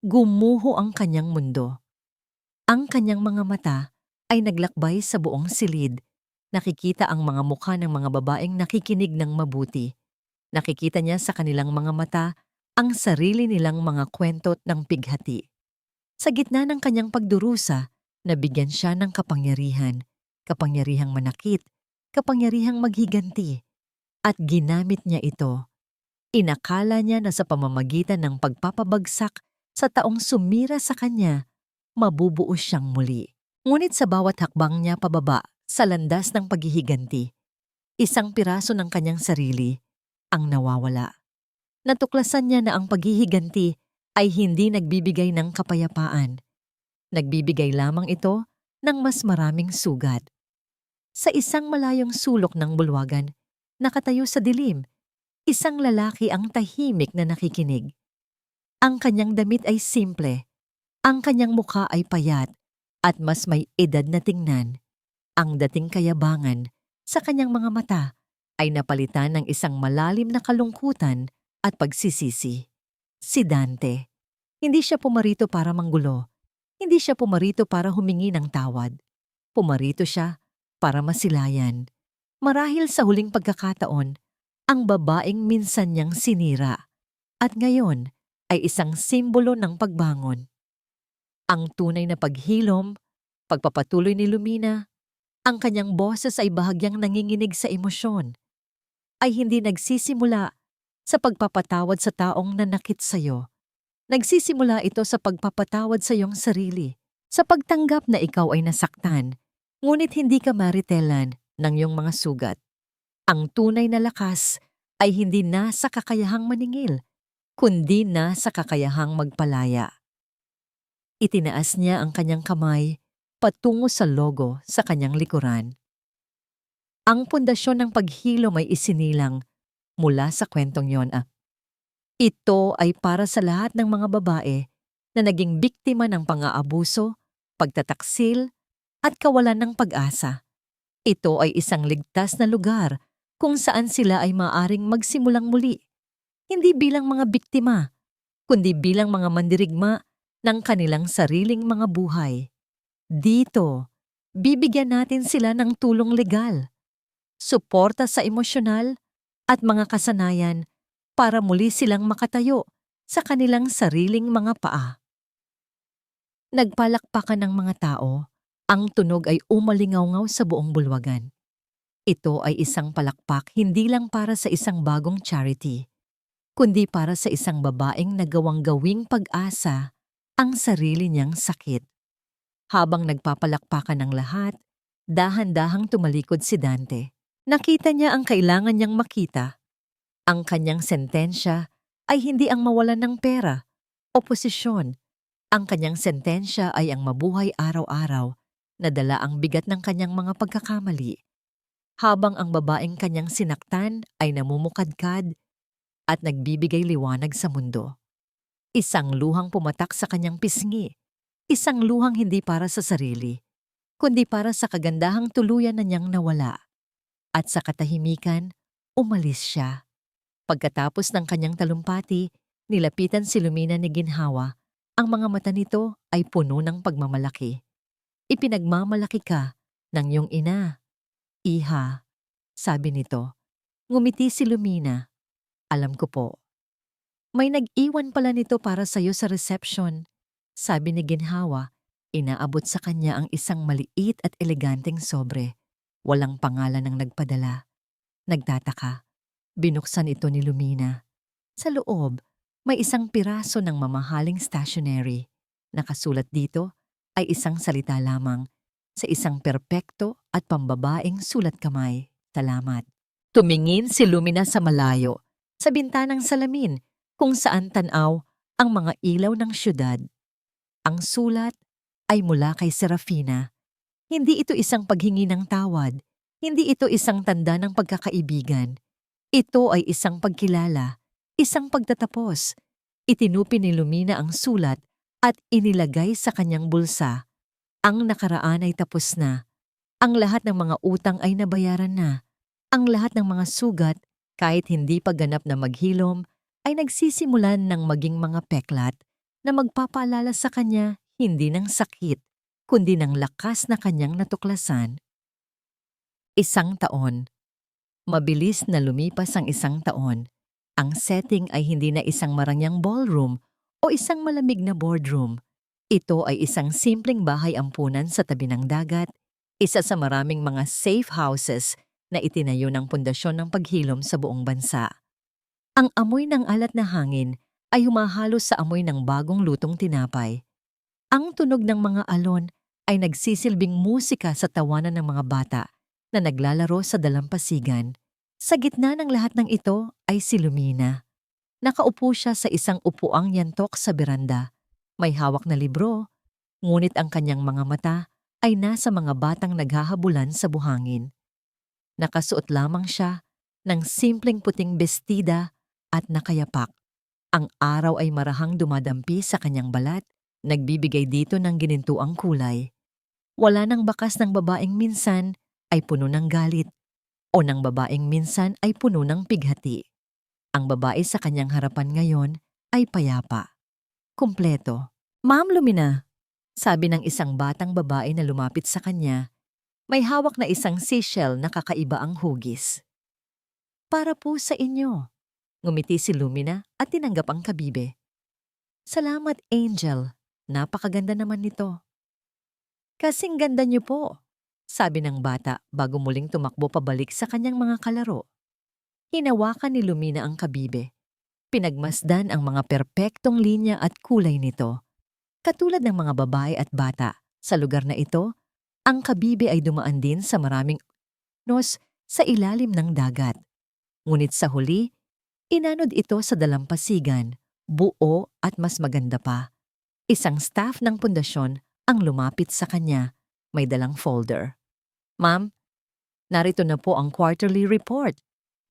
Gumuho ang kanyang mundo. Ang kanyang mga mata ay naglakbay sa buong silid. Nakikita ang mga mukha ng mga babaeng nakikinig ng mabuti. Nakikita niya sa kanilang mga mata ang sarili nilang mga kwento't ng pighati. Sa gitna ng kanyang pagdurusa, nabigyan siya ng kapangyarihan, kapangyarihang manakit, kapangyarihang maghiganti, at ginamit niya ito. Inakala niya na sa pamamagitan ng pagpapabagsak sa taong sumira sa kanya, mabubuo siyang muli. Ngunit sa bawat hakbang niya pababa sa landas ng paghihiganti, isang piraso ng kanyang sarili ang nawawala. Natuklasan niya na ang paghihiganti ay hindi nagbibigay ng kapayapaan. Nagbibigay lamang ito ng mas maraming sugat. Sa isang malayong sulok ng bulwagan, nakatayo sa dilim, isang lalaki ang tahimik na nakikinig. Ang kanyang damit ay simple, ang kanyang mukha ay payat, at mas may edad na tingnan. Ang dating kayabangan sa kanyang mga mata ay napalitan ng isang malalim na kalungkutan at pagsisisi. Si Dante. Hindi siya pumarito para manggulo. Hindi siya pumarito para humingi ng tawad. Pumarito siya para masilayan. Marahil sa huling pagkakataon, ang babaeng minsan niyang sinira at ngayon ay isang simbolo ng pagbangon. Ang tunay na paghilom, pagpapatuloy ni Lumina, ang kanyang boses ay bahagyang nanginginig sa emosyon, ay hindi nagsisimula sa pagpapatawad sa taong nanakit sa'yo. Nagsisimula ito sa pagpapatawad sa iyong sarili, sa pagtanggap na ikaw ay nasaktan, ngunit hindi ka maritelan ng iyong mga sugat. Ang tunay na lakas ay hindi nasa kakayahang maningil, kundi nasa kakayahang magpalaya. Itinaas niya ang kanyang kamay patungo sa logo sa kanyang likuran. Ang pundasyon ng paghilom ay isinilang mula sa kwentong yon. Ito ay para sa lahat ng mga babae na naging biktima ng pang-aabuso, pagtataksil, at kawalan ng pag-asa. Ito ay isang ligtas na lugar kung saan sila ay maaaring magsimulang muli, hindi bilang mga biktima, kundi bilang mga mandirigma ng kanilang sariling mga buhay. Dito, bibigyan natin sila ng tulong legal, suporta sa emosyonal, at mga kasanayan para muli silang makatayo sa kanilang sariling mga paa. Nagpalakpakan ng mga tao, ang tunog ay umalingaw-ngaw sa buong bulwagan. Ito ay isang palakpak hindi lang para sa isang bagong charity, kundi para sa isang babaeng nagawang gawing pag-asa ang sarili niyang sakit. Habang nagpapalakpakan ng lahat, dahan-dahang tumalikod si Dante. Nakita niya ang kailangan niyang makita. Ang kanyang sentensya ay hindi ang mawalan ng pera o posisyon. Ang kanyang sentensya ay ang mabuhay araw-araw na dala ang bigat ng kanyang mga pagkakamali. Habang ang babaeng kanyang sinaktan ay namumukadkad at nagbibigay liwanag sa mundo. Isang luhang pumatak sa kanyang pisngi. Isang luhang hindi para sa sarili, kundi para sa kagandahang tuluyan na niyang nawala. At sa katahimikan, umalis siya. Pagkatapos ng kanyang talumpati, nilapitan si Lumina ni Ginhawa. Ang mga mata nito ay puno ng pagmamalaki. Ipinagmamalaki ka ng iyong ina. Iha, sabi nito. Ngumiti si Lumina. Alam ko po. May nag-iwan pala nito para sa'yo sa reception. Sabi ni Ginhawa, inaabot sa kanya ang isang maliit at eleganteng sobre. Walang pangalan ng nagpadala. Nagtataka. Binuksan ito ni Lumina. Sa loob, may isang piraso ng mamahaling stationery. Nakasulat dito ay isang salita lamang sa isang perpekto at pambabaeng sulat kamay. Salamat. Tumingin si Lumina sa malayo, sa bintanang salamin kung saan tanaw ang mga ilaw ng syudad. Ang sulat ay mula kay Serafina. Hindi ito isang paghingi ng tawad. Hindi ito isang tanda ng pagkakaibigan. Ito ay isang pagkilala, isang pagtatapos. Itinupi ni Lumina ang sulat at inilagay sa kanyang bulsa. Ang nakaraan ay tapos na. Ang lahat ng mga utang ay nabayaran na. Ang lahat ng mga sugat, kahit hindi pa ganap na maghilom, ay nagsisimulan ng maging mga peklat. na magpapaalala sa kanya hindi ng sakit, kundi ng lakas na kanyang natuklasan. 1 taon. Mabilis na lumipas ang 1 taon. Ang setting ay hindi na isang marangyang ballroom o isang malamig na boardroom. Ito ay isang simpleng bahay ampunan sa tabi ng dagat, isa sa maraming mga safe houses na itinayo ng pundasyon ng paghilom sa buong bansa. Ang amoy ng alat na hangin ay humahalos sa amoy ng bagong lutong tinapay. Ang tunog ng mga alon ay nagsisilbing musika sa tawanan ng mga bata na naglalaro sa dalampasigan. Sa gitna ng lahat ng ito ay si Lumina. Nakaupo siya sa isang upuang yantok sa beranda. May hawak na libro, ngunit ang kanyang mga mata ay nasa mga batang naghahabulan sa buhangin. Nakasuot lamang siya ng simpleng puting bestida at nakayapak. Ang araw ay marahang dumadampi sa kanyang balat, nagbibigay dito ng ginintuang kulay. Wala nang bakas ng babaeng minsan ay puno ng galit o ng babaeng minsan ay puno ng pighati. Ang babae sa kanyang harapan ngayon ay payapa. Kumpleto. "Ma'am Lumina," sabi ng isang batang babae na lumapit sa kanya, may hawak na isang seashell na kakaiba ang hugis. "Para po sa inyo." Ngumiti si Lumina at tinanggap ang kabibe. "Salamat, Angel. Napakaganda naman nito." "Kasing ganda niyo po," sabi ng bata bago muling tumakbo pabalik sa kanyang mga kalaro. Hinawakan ni Lumina ang kabibe. Pinagmasdan ang mga perpektong linya at kulay nito. Katulad ng mga babae at bata, sa lugar na ito, ang kabibe ay dumaan din sa maraming nos sa ilalim ng dagat. Ngunit sa huli, inanod ito sa dalampasigan, buo at mas maganda pa. Isang staff ng pundasyon ang lumapit sa kanya, may dalang folder. "Ma'am, narito na po ang quarterly report.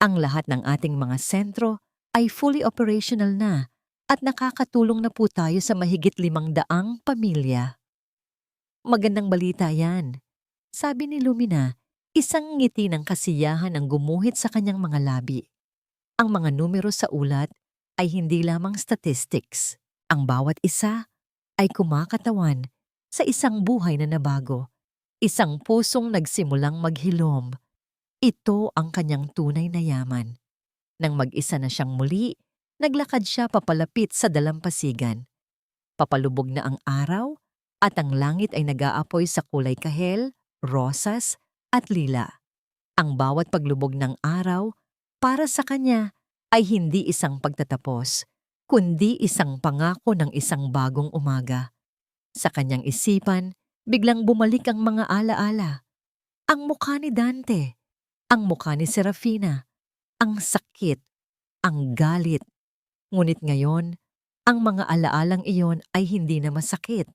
Ang lahat ng ating mga sentro ay fully operational na at nakakatulong na po tayo sa mahigit 500 pamilya." "Magandang balita yan," sabi ni Lumina, isang ngiti ng kasiyahan ang gumuhit sa kanyang mga labi. Ang mga numero sa ulat ay hindi lamang statistics. Ang bawat isa ay kumakatawan sa isang buhay na nabago, isang pusong nagsimulang maghilom. Ito ang kanyang tunay na yaman. Nang mag-isa na siyang muli, naglakad siya papalapit sa dalampasigan. Papalubog na ang araw at ang langit ay nag-aapoy sa kulay kahel, rosas at lila. Ang bawat paglubog ng araw para sa kanya ay hindi isang pagtatapos, kundi isang pangako ng isang bagong umaga. Sa kanyang isipan, biglang bumalik ang mga alaala. Ang mukha ni Dante, ang mukha ni Serafina, ang sakit, ang galit. Ngunit ngayon, ang mga alaalang iyon ay hindi na masakit.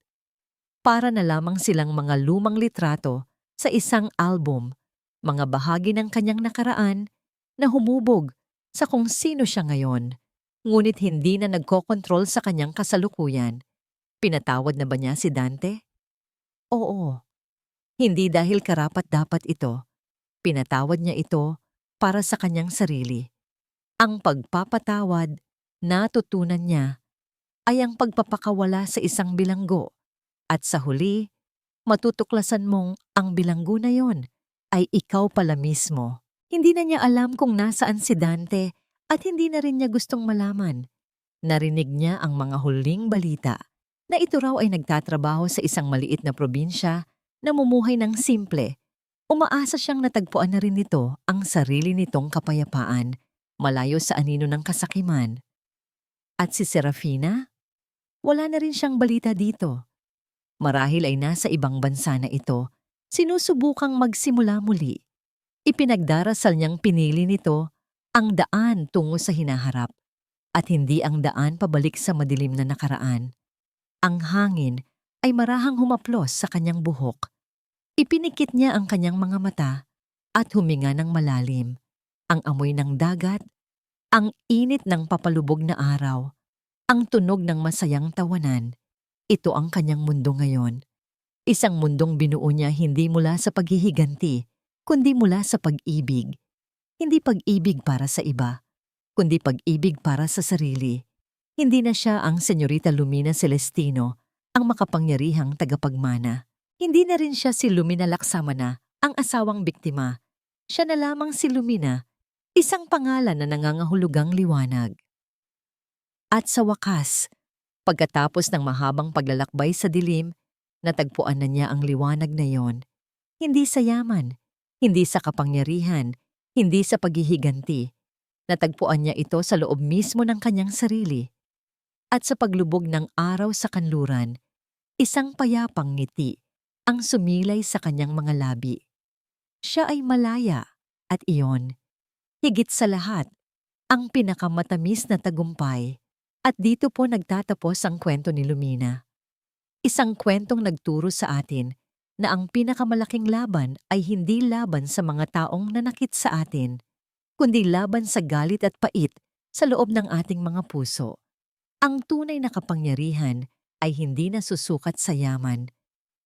Para na lamang silang mga lumang litrato sa isang album, mga bahagi ng kanyang nakaraan na humubog sa kung sino siya ngayon, ngunit hindi na nagkokontrol sa kanyang kasalukuyan. Pinatawad na ba niya si Dante? Oo. Hindi dahil karapat-dapat ito. Pinatawad niya ito para sa kanyang sarili. Ang pagpapatawad, natutunan niya, ay ang pagpapakawala sa isang bilanggo. At sa huli, matutuklasan mong ang bilanggo na yon ay ikaw pala mismo. Hindi na niya alam kung nasaan si Dante at hindi na rin niya gustong malaman. Narinig niya ang mga huling balita na ito raw ay nagtatrabaho sa isang maliit na probinsya, namumuhay ng simple. Umaasa siyang natagpuan na rin nito ang sarili nitong kapayapaan, malayo sa anino ng kasakiman. At si Serafina? Wala na rin siyang balita dito. Marahil ay nasa ibang bansa na ito, sinusubukang magsimula muli. Ipinagdarasal niyang pinili nito ang daan tungo sa hinaharap at hindi ang daan pabalik sa madilim na nakaraan. Ang hangin ay marahang humaplos sa kanyang buhok. Ipinikit niya ang kanyang mga mata at huminga ng malalim. Ang amoy ng dagat, ang init ng papalubog na araw, ang tunog ng masayang tawanan. Ito ang kanyang mundo ngayon. Isang mundong binuo niya hindi mula sa paghihiganti, kundi mula sa pag-ibig. Hindi pag-ibig para sa iba, kundi pag-ibig para sa sarili. Hindi na siya ang Senyorita Lumina Celestino, ang makapangyarihang tagapagmana. Hindi na rin siya si Lumina Laksamana, ang asawang biktima. Siya na lamang si Lumina, isang pangalan na nangangahulugang liwanag. At sa wakas, pagkatapos ng mahabang paglalakbay sa dilim, natagpuan na niya ang liwanag na yon. Hindi sa yaman, hindi sa kapangyarihan, hindi sa paghihiganti. Natagpuan niya ito sa loob mismo ng kanyang sarili. At sa paglubog ng araw sa kanluran, isang payapang ngiti ang sumilay sa kanyang mga labi. Siya ay malaya at iyon, higit sa lahat, ang pinakamatamis na tagumpay. At dito po nagtatapos ang kwento ni Lumina. Isang kwentong nagturo sa atin na ang pinakamalaking laban ay hindi laban sa mga taong nanakit sa atin, kundi laban sa galit at pait sa loob ng ating mga puso. Ang tunay na kapangyarihan ay hindi nasusukat sa yaman,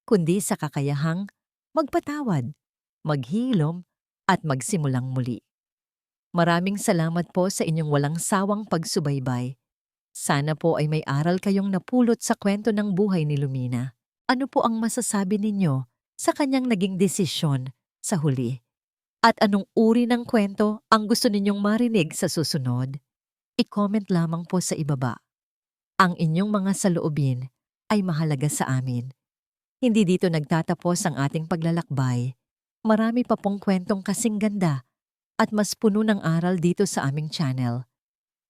kundi sa kakayahang magpatawad, maghilom at magsimulang muli. Maraming salamat po sa inyong walang sawang pagsubaybay. Sana po ay may aral kayong napulot sa kwento ng buhay ni Lumina. Ano po ang masasabi ninyo sa kanyang naging desisyon sa huli? At anong uri ng kwento ang gusto ninyong marinig sa susunod? I-comment lamang po sa ibaba. Ang inyong mga saloobin ay mahalaga sa amin. Hindi dito nagtatapos ang ating paglalakbay. Marami pa pong kwentong kasing ganda at mas puno ng aral dito sa aming channel.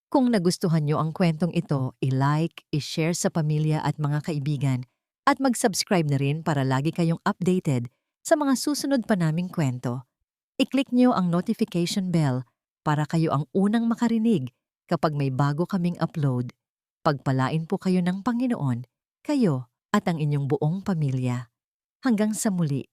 Kung nagustuhan nyo ang kwentong ito, i-like, i-share sa pamilya at mga kaibigan at mag-subscribe na rin para lagi kayong updated sa mga susunod pa naming kwento. I-click nyo ang notification bell para kayo ang unang makarinig kapag may bago kaming upload. Pagpalain po kayo ng Panginoon, kayo at ang inyong buong pamilya. Hanggang sa muli.